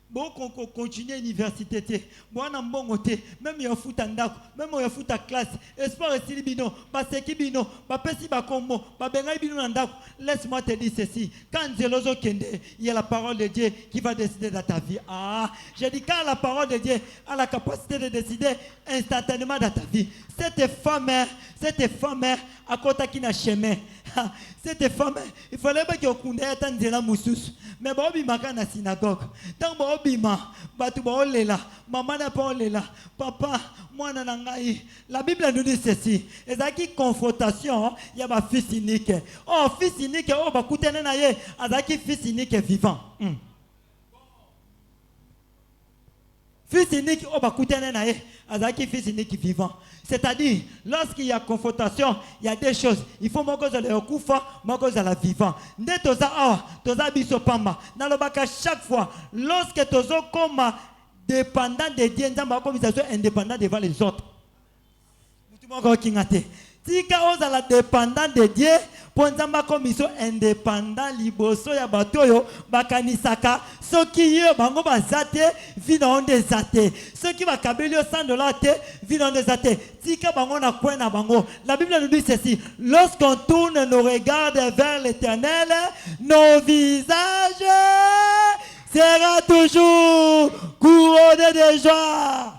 Bon, qu'on continue l'université, bon, on a un bon côté, même il y a un foot en dac, même il y a un foot à classe, espoir et silibino, pas sekibino, pas pessi bakombo, pas bengai bino en dac. Laisse-moi te dire ceci. Quand Zelozo Kende, il y a la parole de Dieu qui va décider dans ta vie. Ah, j'ai dit quand la parole de Dieu a la capacité de décider instantanément dans ta vie. Cette femme, à côté qui n'a chemin. Cette femme, il fallait pas qu'il y ait un zéla moussous. Mais bon, il m'a qu'à la synagogue. Tant bon, bima, batu bon lela, maman n'a pas lela, papa, moi nanangai. La Bible nous dit ceci. Et ça qui confrontation, il y a ma fils unique. Oh, fils unique, oh, bah coûter naye, azaki fils unique vivant. Fils unique, oh, bah coûter naye, azaki fils unique vivant. C'est-à-dire, lorsqu'il y a confrontation, il y a des choses. Il faut que vous ayez kufa, que vous ayez vivant. Ne toza awa, toza biso pamba. Dans le bac chaque fois, lorsque tozo comme dépendant de Dieu, comme ils sont indépendants devant les autres. Si vous êtes dépendant de Dieu, pour nzamba comme ils sont indépendants, liboso ya batoyo, bakanisaka, ceux qui y bango bazate, vivent des athées. Ceux qui va kabeli au $100 vivent des athées. Si bango na kwen na bango, la Bible nous dit ceci. Lorsqu'on tourne nos regards vers l'Éternel, nos visages seront toujours couronnés de joie.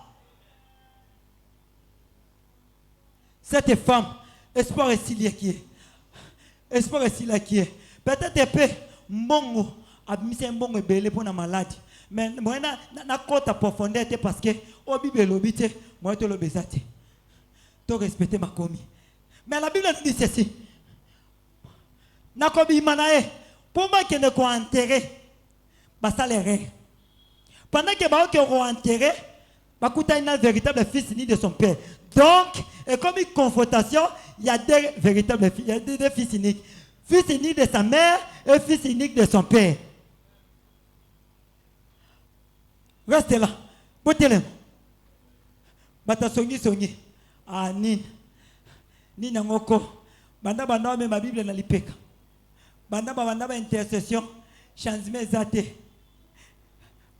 Cette femme, espoir est s'il qui est. Espoir est s'il qui est. Peut-être que mbongo a mis un bon belé pour la maladie. Mais moi na côte à profondeur parce que au Bible l'obité, moi te l'obésate. Tu respecter ma commis. Mais la Bible nous dit ceci. Na kobi manae, pour moi qui ne ko enterrer, bah ça les rêves. Pendant que bah qui ont enterré, bah couta une véritable fils ni de son père. Donc, et comme une confrontation, il y a des véritables filles, il y a des fils uniques. Fils unique de sa mère et fils unique de son père. Restez là. Botez-le. Bata songi. Ah, ni nangoko. Banda me ma Bible na lipeka. Banda intercession. Chanzime zate.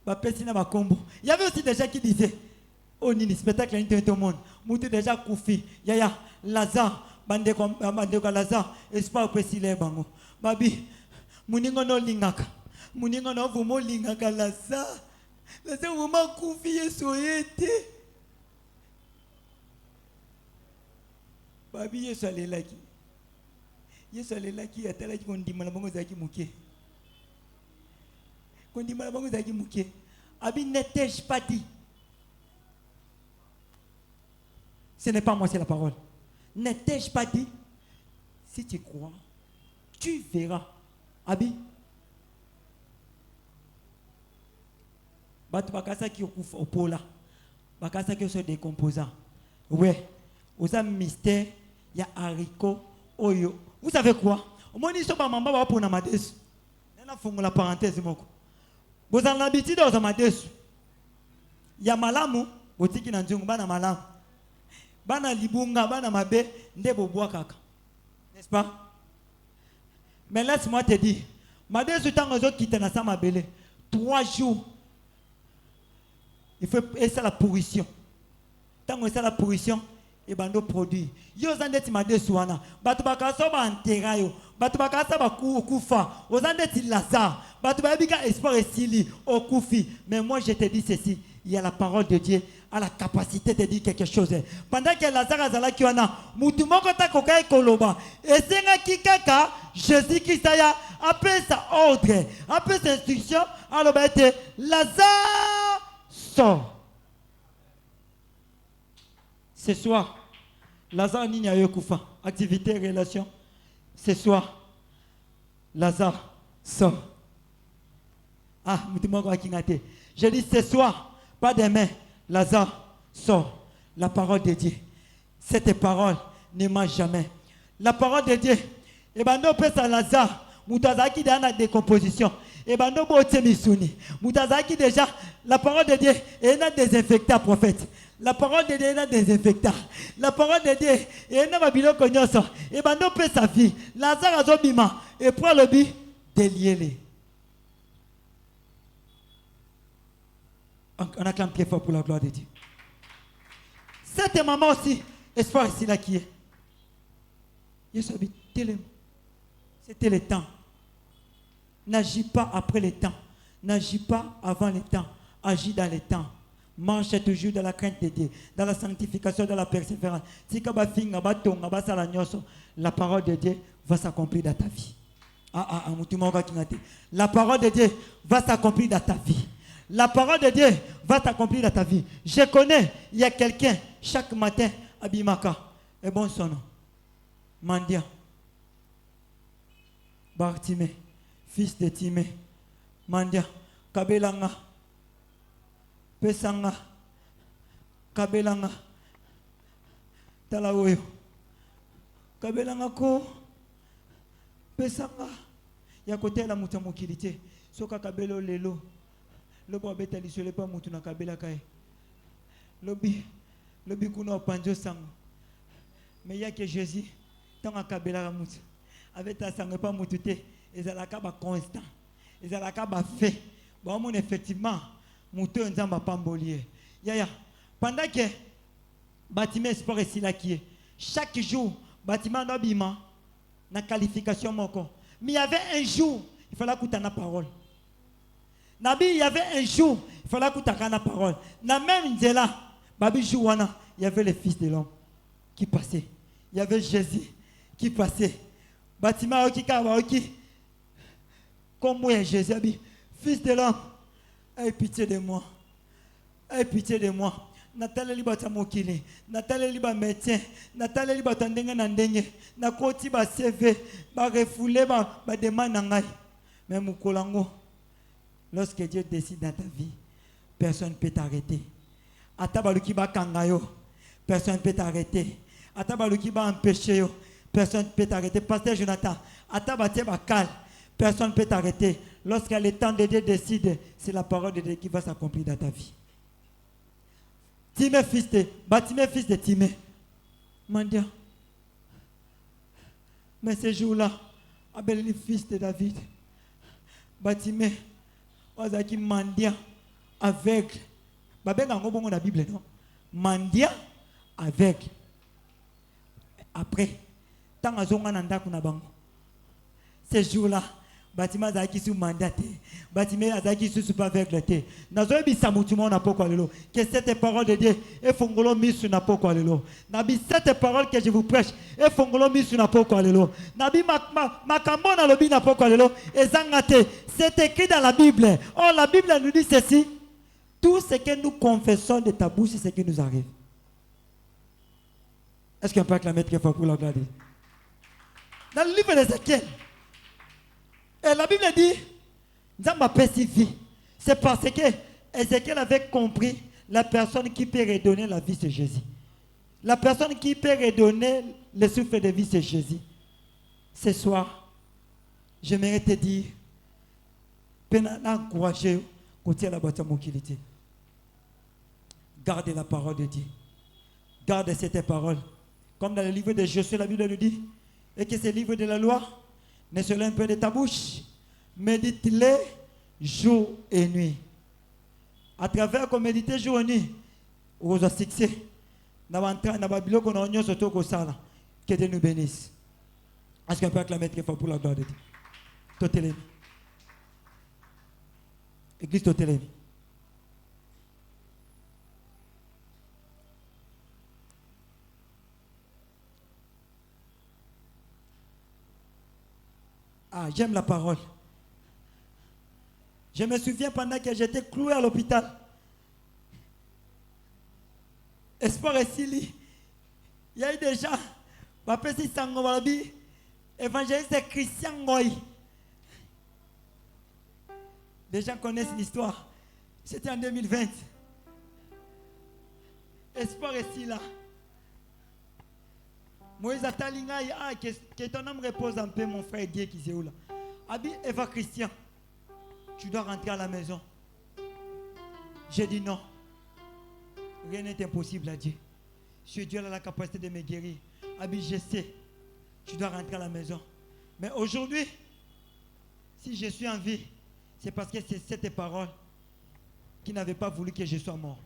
Bapesi na bakombo. Il y avait aussi des gens qui disaient, oh nini spectacle ni tout le monde. Moutou déjà koufi. Yaya Lazare bandeko Lazare espoir pesile bango. Babi muningo no lingaka. Muningo no vumo lingaka Lazare. Lazare vumo koufi yesoyete. Babi yeso alelaki. Yeso alelaki atalaki kondima na bango zaki muke. Kondima na bango zaki muke. Abi n'étais-je pas dit? Ce n'est pas moi, c'est la parole. N'étais-je pas dit? Si tu crois, tu verras. Abi. Batu bakasa qui au pola. Bakasa qui sont décomposants. Ouais. Vous avez un mystère, il y a haricot, oyo. Vous savez quoi? Au moins, ils sont pas mamans pour Namadesu. On a la parenthèse. Vous avez l'habitude de Namadesu. Il y a malamu, vous dites qu'il y a un bana malamu. Bana libunga, bana mabe, ndebo bois kaka. N'est-ce pas? Mais laisse-moi te dire, Madesu tant aux autres qui te n'a ma belle. 3 jours. Il faut essayer la pourrition. Tant qu'on essaie la pourrition, et bando produit. Yo zandeti Madesu wana. Batu bakaso ba anterayo. Batu bakasa ba kufa. Ozandeti Lazare. Batu babika espoir et sili au kufi. Mais moi je te dis ceci. Il y a la parole de Dieu a la capacité de dire quelque chose. Pendant que Lazare azala kiwana, mutu moko ta kokai koloba. Et senga kikaka, Jésus-Christ a appelé sa ordre, appelé sa instruction, alors ben Lazare sort. Ce soir, Lazare n'y a eu koufa. Activité, relation. Ce soir, Lazare sort. Ah, mutu moko akingate. Je dis ce soir. Pas demain, Lazare sort. La parole de Dieu. Cette parole ne mange jamais. La parole de Dieu. Et ben nous pensons à Lazare. Moutazaki dans la décomposition. Et ben nous botte misuni. Moutazaki déjà. La parole de Dieu est un désinfectant prophète. La parole de Dieu est un désinfectant. La parole de Dieu est un babilo cognoso. Et ben nous pensons sa vie. Lazare a zobima. Et prend le but délier-les. On acclame très fort pour la gloire de Dieu. Cette maman aussi, espoir ici là qui est. C'était le temps. N'agis pas après le temps. N'agis pas avant le temps. Agis dans le temps. Marche toujours dans la crainte de Dieu, dans la sanctification, dans la persévérance. Si la parole de Dieu va s'accomplir dans ta vie. La parole de Dieu va s'accomplir dans ta vie. La parole de Dieu va t'accomplir dans ta vie. Je connais, il y a quelqu'un, chaque matin, à Bimaka, et bon son nom, Mandia, Bartimé, fils de Timé, Mandia, Kabelanga, Pesanga, Kabelanga, Talaoyo, Kabelanga ko, Pesanga, il y a côté la moutamokilité, Soka Kabelo Lelo. Lobo abeta lisole pa mutu na kabela kai. Lobi kuna panjo sang. Mais il y a que Jésus tant kabela mutu. Avec ta sang pas mutu te, ezalaka ba constant. Ezalaka ba fait. Bon mon effectivement mutu nzamba pambolier. Ya pendant que bâtiment sport ici là qui est chaque jour bâtiment d'abima na qualification moko. Mais il y avait un jour, il fallait écouter la parole. Nabi, il y avait un jour, il fallait que tu aies la parole. Na même Nzela, Babi Jouana, il y avait le Fils de l'homme qui passait. Il y avait Jésus qui passait. Bâtiment qui comme moi, Jésus, Fils de l'homme, aie pitié de moi. Aie pitié de moi. Nathalie Libata Mokili, Nathalie Liba médecin, Nathalie Libata Ndenga Nandenge, Nakoti ba CV, ba refoulé ba demande nangai. Mais Moukolango. Lorsque Dieu décide dans ta vie, personne ne peut t'arrêter. Atabalukiba kangayo, personne ne peut t'arrêter. Atabalukiba empêcher yo, personne ne peut t'arrêter. Pasteur Jonathan, Atabateba kal, personne ne peut t'arrêter. Lorsque le temps de Dieu décide, c'est la parole de Dieu qui va s'accomplir dans ta vie. Timé fils de Timé, Mandia. Mais ce jour-là, Abel fils de David, Batimé. Ozaki Mandia aveugle. Babenga ngo bongo na Bible non. Mandia aveugle. Après, tant azonga na ndako na bango. Ce jour-là, bâtiment azaki sous mandat te. Bâtiment azaki sous pas aveugle te. Nazo ebisa mutu mo na poko lelo. Que cette parole de Dieu et fongolo misu na poko lelo. Nabi cette parole que je vous prêche et fongolo misu na poko lelo. Nabi makambo na lobi na poko lelo ezangate. C'est écrit dans la Bible. Oh, la Bible nous dit ceci. Tout ce que nous confessons de ta bouche, c'est ce qui nous arrive. Est-ce qu'on peut acclamer très fort pour la gloire de Dieu? Dans le livre d'Ézéchiel, et la Bible dit, c'est parce que Ézéchiel avait compris la personne qui peut redonner la vie, c'est Jésus. La personne qui peut redonner le souffle de vie, c'est Jésus. Ce soir, j'aimerais te dire, encourager côté la boîte à mon qualité. Garde la parole de Dieu. Garde cette parole. Comme dans le livre de Josué, la Bible nous dit, et que ce livre de la loi ne se lève un peu de ta bouche. Médite-les jour et nuit. À travers qu'on médite jour et nuit, on va succès. Que Dieu nous bénisse. Est-ce qu'on peut acclamer très fort pour la gloire de Dieu? Totelemi. Église Totelemi. Ah, j'aime la parole. Je me souviens pendant que j'étais cloué à l'hôpital. Espoir et Sili. Il y a eu des gens. Bapesi Sangobalabi. Évangéliste Christian Ngoy. Les gens connaissent l'histoire. C'était en 2020. Espoir et Sila. Moïse Atalinga, que ton âme repose en paix, mon frère Dieu qui est où là. Abi Eva Christian, tu dois rentrer à la maison. J'ai dit non. Rien n'est impossible à Dieu. Si Dieu a la capacité de me guérir. Abi, je sais. Tu dois rentrer à la maison. Mais aujourd'hui, si je suis en vie, c'est parce que c'est cette parole qui n'avait pas voulu que je sois mort.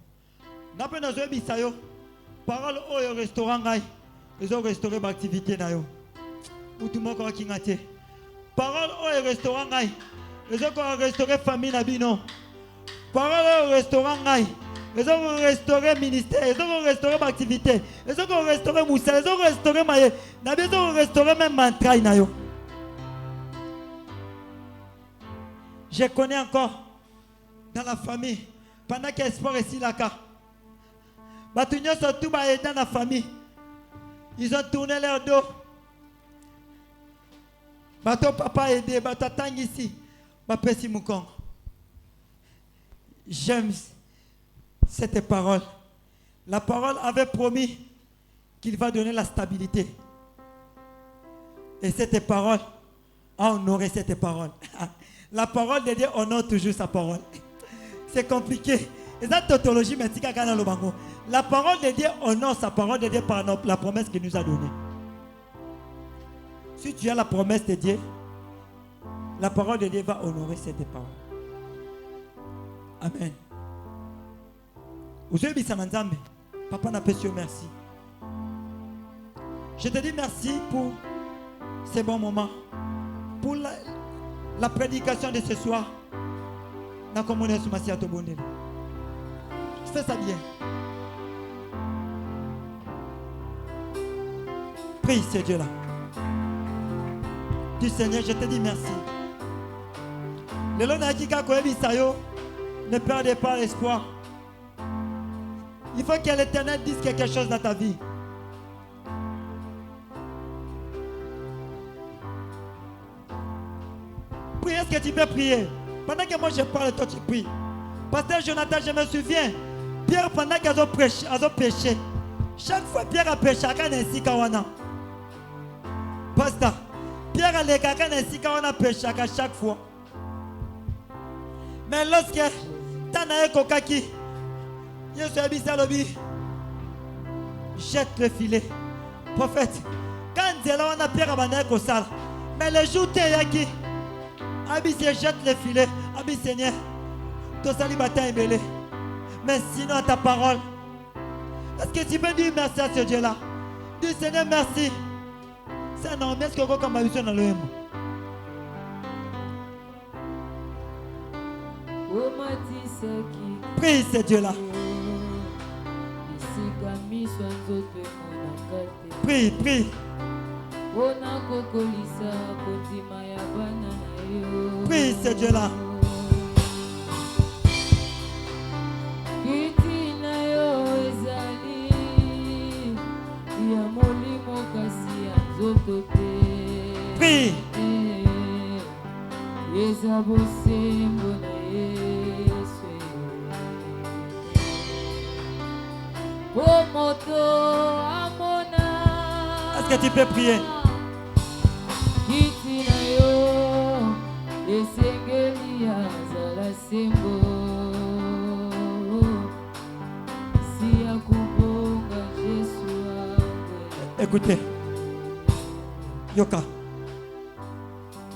N'appelle nos oeufs bisayo. Parole au restaurant. Ils ont restauré l'activité. Ou tout le monde qui a été. Parole au restaurant. Ils ont restauré la famille. Parole au restaurant. Ils ont restauré le ministère. Ils ont restauré l'activité. Ils ont restauré Moussa. Ils ont restauré Maïe. Ils ont restauré même Mantra. Je connais encore dans la famille. Pendant qu'Espoir est ici là. Ils sont tous dans la famille. Ils ont tourné leur dos. Bato papa aidé, bato tang ici. Bapesi Moukong. J'aime cette parole. La parole avait promis qu'il va donner la stabilité. Et cette parole a honoré cette parole. La parole de Dieu honore toujours sa parole. C'est compliqué. Et ça, tautologie, mais c'est quand le bango. La parole de Dieu honore sa parole de Dieu par la promesse qu'il nous a donnée. Si tu as la promesse de Dieu, la parole de Dieu va honorer cette parole. Amen. Papa n'a pas su merci. Je te dis merci pour ces bons moments, pour la prédication de ce soir. Fais ça bien. Prie ce Dieu-là. Dis Seigneur, je te dis merci. Ne perdez pas l'espoir. Il faut que l'Éternel dise quelque chose dans ta vie. Prie, est-ce que tu peux prier? Pendant que moi je parle, toi tu pries. Pasteur Jonathan, je me souviens, Pierre, pendant qu'ils ont péché, chaque fois Pierre a péché, quand ainsi kawana. Pasteur, Pierre a les quand ainsi kawana péché chaque fois. Mais lorsque Tanae Kokaki, jette le filet. Prophète, quand Zéla on a Pierre à Kosal, mais le jour où tu es qui, Abi jette le filet, Abi Seigneur, ton célibataire est mêlé. Mais sinon ta parole, est-ce que tu peux dire merci à ce Dieu-là? Dis Seigneur merci. C'est un homme, est-ce que vous avez besoin de l'homme? Prie ce Dieu-là. Prie, prie. Prie ce Dieu-là. Prie. Est-ce que tu peux prier? Écoutez, Yoka,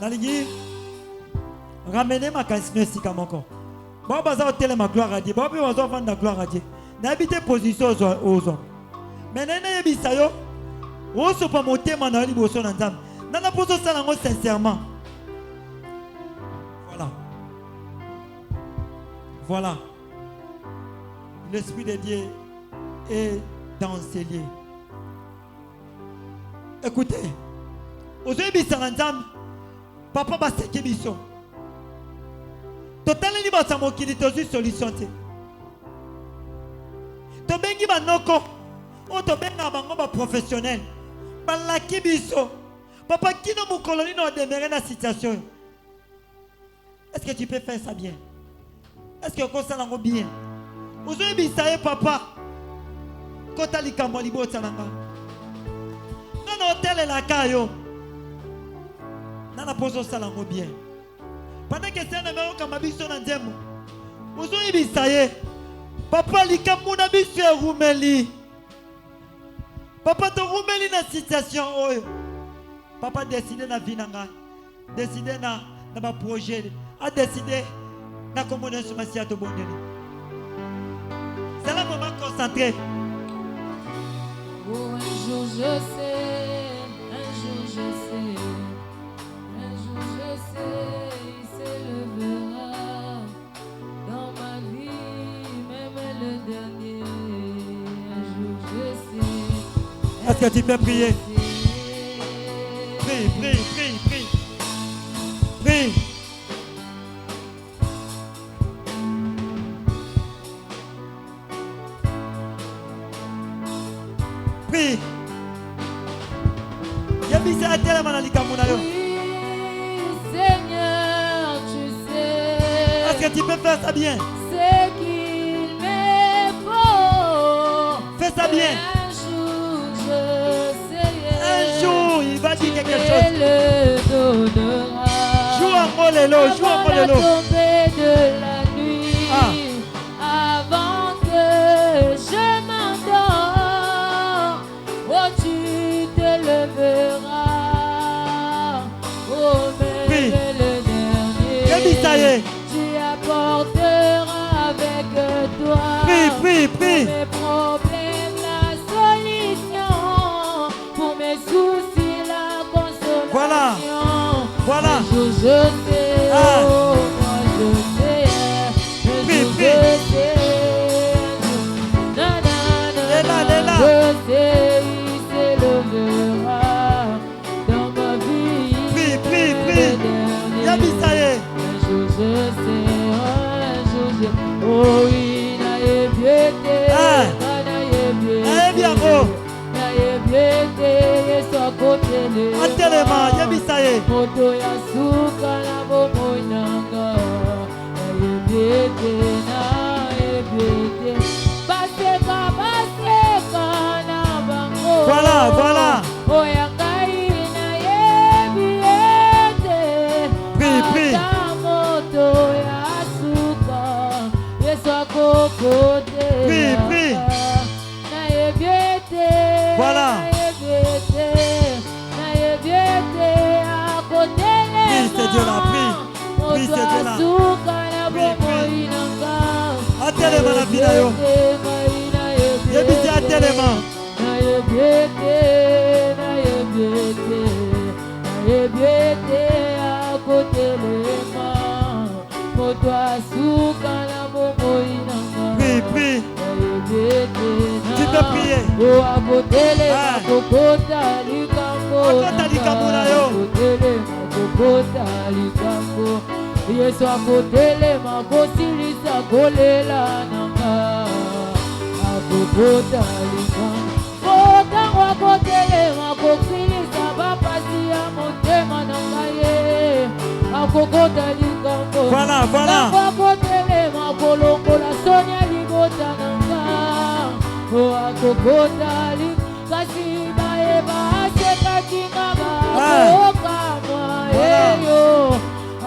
Nalingi, ramenez ma canne ici comme encore. Bon, baza hôtel ma gloire à Dieu. Bon, puis on va vendre la gloire à Dieu. N'habitez position aux hommes. Mais n'ayez pas ça. On se peut monter mon ali bosso dans l'âme. N'en a pas ça là sincèrement. Voilà. Voilà. L'Esprit de Dieu est dans ces lieux. Écoutez, aujourd'hui, papa va se mission. Totalement libre de mon qui est solution. To bengi ba noko, o to benga bango ba professionnel. Ba la kibiso. Papa qui no mu koloni no demeurer dans situation. Est-ce que tu peux faire ça bien? Est-ce que on ça lango bien? Aujourd'hui bisaye papa. Kota likambo libo tsananga. Non hôtel la kayo. Nana poso ça lango bien. Pendant que c'est un numéro comme abisso na ndemo. Aujourd'hui bisaye. Papa likamuna biso rumeli. Papa to rumeli na situation oyo. Papa décidé na vie nanga. Décidé na ma projet. A décidé na communauté sur ma siato bondeli. C'est là moment concentré. Oh, un jour je sais, un jour je sais, un jour je sais, il s'élèvera dans ma vie, même le dernier. Un jour je sais. Est-ce que tu peux prier? Prie, prie, prie, prie. Prie. Prie. Oui, Seigneur, tu sais. Est-ce que tu peux faire ça bien? C'est qu'il me faut. Fais ça bien. Un jour, je sais. Un jour, il va dire quelque Et chose. le donnera. Joue en molelo, joue en Avant la molelo. tombée de la nuit, avant que je m'endors, oh tu te leveras, oh mais le dernier, tu apporteras avec toi mes problèmes la solution, pour mes soucis la consolation. Voilà. Je sais, oh, moi je sais, je sais, je sais, il s'élèvera dans ma vie. Prie. Un jour je sais, oh oui, naïe biété, naïe biété, et soit côté de moto ya suka na bomoi nanga na ebete baseka na bango. Voilà. Oya ngai na yebiete. Prie. Ata moto ya suka Yesu akokote. Prie. Na yebiete. Voilà. Prie, c'est Dieu là, prie, c'est Dieu là. Prie. Atelema la vie na yo. Yebisi atelema. Na yebiete akotelema. Moto asuka na bomoi nanga. Prie. Tu peux prier. O akotelema kokota likambo. Na yo. Kokota likambo. Yesu akotelema kosilisa kolela nanga. Akokota likambo. Kotango akotelema kosilisa bapasi ya motema nanga ye. Akokota likambo. Voilà. Akotelema kolongola sonya libota nanga. o akokotali kasi baeba sekakinga bakokamwa eyo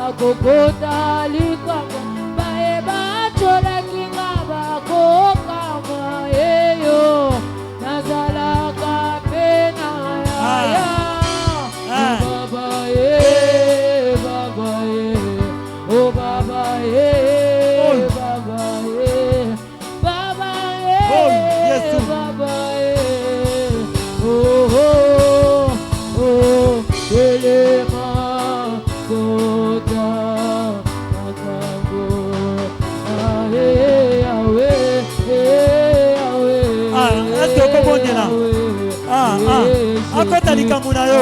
akokotali kama baeba cholakinga bakokamwa eyo nazalaka pena ya baba oh baba baba Oh, Yesu. baba elema kota makambo awe est-ce que vous comprenez akota likambo na yo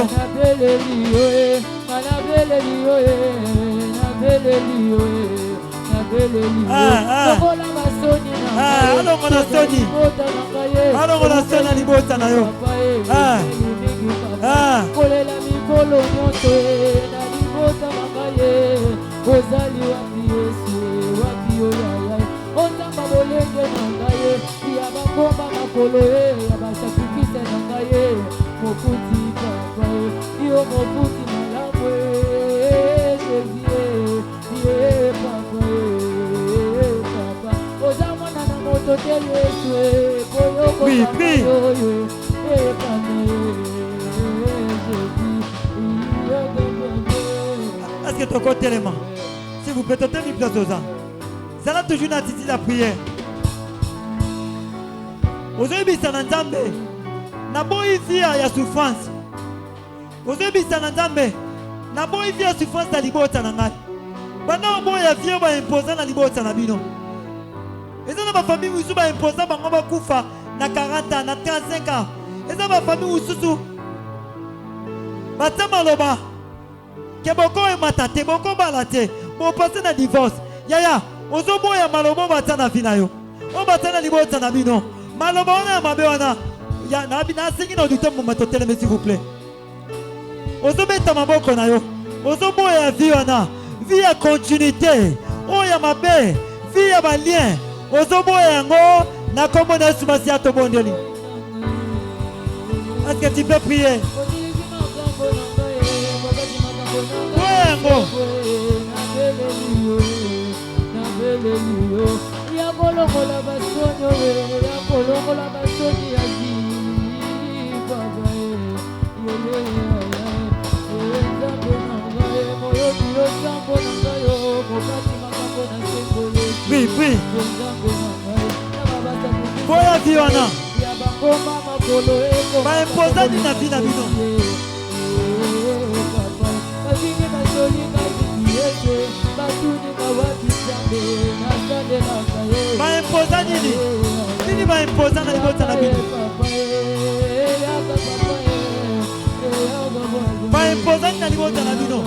alongo na soni na libota na yo kolela mikolo nyonso na libota na ngai ozali wapi Yesu wapi oyaya ozamba bolenge na ngai ya bakomba makolo ya basakikise na ngai mokuti papa yo mokuti malamu Jésus papa ozamona na moto te Yesu koyoko est-ce que ton côté les mains s'il vous plaît tentez mi place aux ans ça là toujours une attitude la prière ozoyebisa na nzambe na boyi via ya souffrance ozoyebisa na nzambe na boyi via souffrance na libota na ngai bana oboya via baimposa na libota na bino eza na bafamille mosusu baimposa bango bakufa na 40 ans na 35 ans eza bafamille mosusu batia maloba ke boko emata te boko bala te bopase na divorce yaya ozoboya maloba batia na vi na yo oyo batia na libota na bino maloba wana ya mabe wana nasengi na audite mbuma toteleme s'il vous plaît ozobeta maboko na yo ozoboya ya vi wana vi ya continuité oyo ya mabe vi ya balien ozoboya yango na kombo na Yesu Masiya tobondeli. Est-ce que tu peux prier? Boya yango yakolongola basoni yakolongola basoni ya oui, oui. Boya viona baimposani na vi na bino baimposa nini nini baimposa na libota na bino baimposani na libota na bino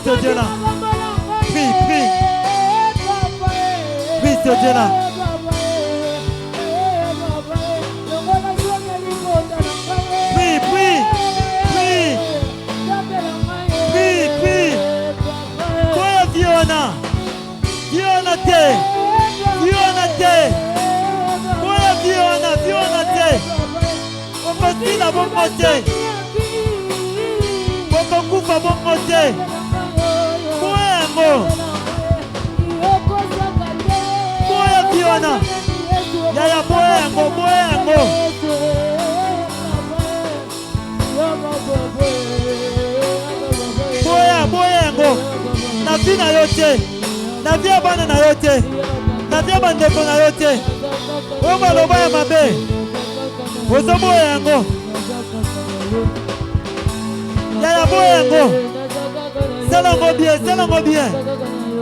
Prie Dieu là. Prie, prie. Prie Dieu là. Prie, prie. Prie. Prie, prie. Boya Viona. Viona te. Viona te. Boya Viona. Viona te. On continue à bon côté. Bokokufa bon côté. Boya Viona. Yaya boya yango, boya yango. Boya yango. Na vi na yo te. Na vi abana na yo te. Na vi abandeko na yo te. Oyo maloba ya mabe. Ozo boya yango. Yaya boya yango. Salango bien.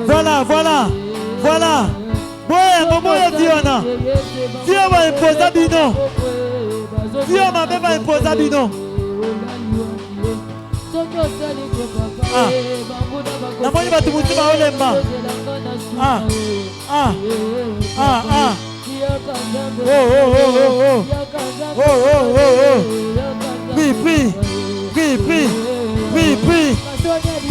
Voilà, voilà, voilà. Boya Viona. Viona va imposer bino. Viona va imposer bino. Ah. Namoni batu mutima olemba. Ah. Oh. Oui.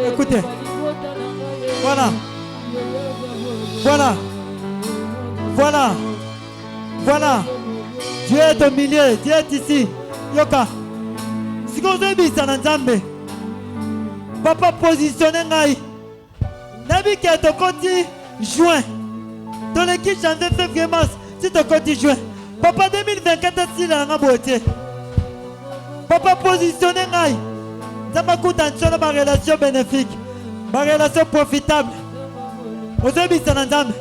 Écoutez. Voilà. Voilà. Voilà. Voilà. Dieu est au milieu. Dieu est ici. Yoka. Si vous avez vu ça dans Zambé, papa positionné ngai. Nabi qui est au côté juin. Dans l'équipe janvier, février, mars. Si tu côté juin. Papa 2024 si la beauté. Papa positionné ngai. Ça m'a coûté ma relation bénéfique. Ma relation profitable. Vous avez vu ça dans Zambé.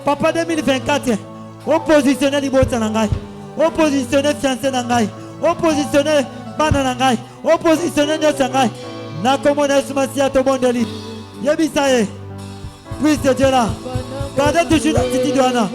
Papa 2024. Oppositionné l'ibota nangai. Oppositionné fiancé nangai. Oppositionné bana nangai. Oppositionné nyosangai. Na komona sumasi to bondeli. Yebisaye. Puisse Dieu là. Gardez toujours l'attitude d'Anna.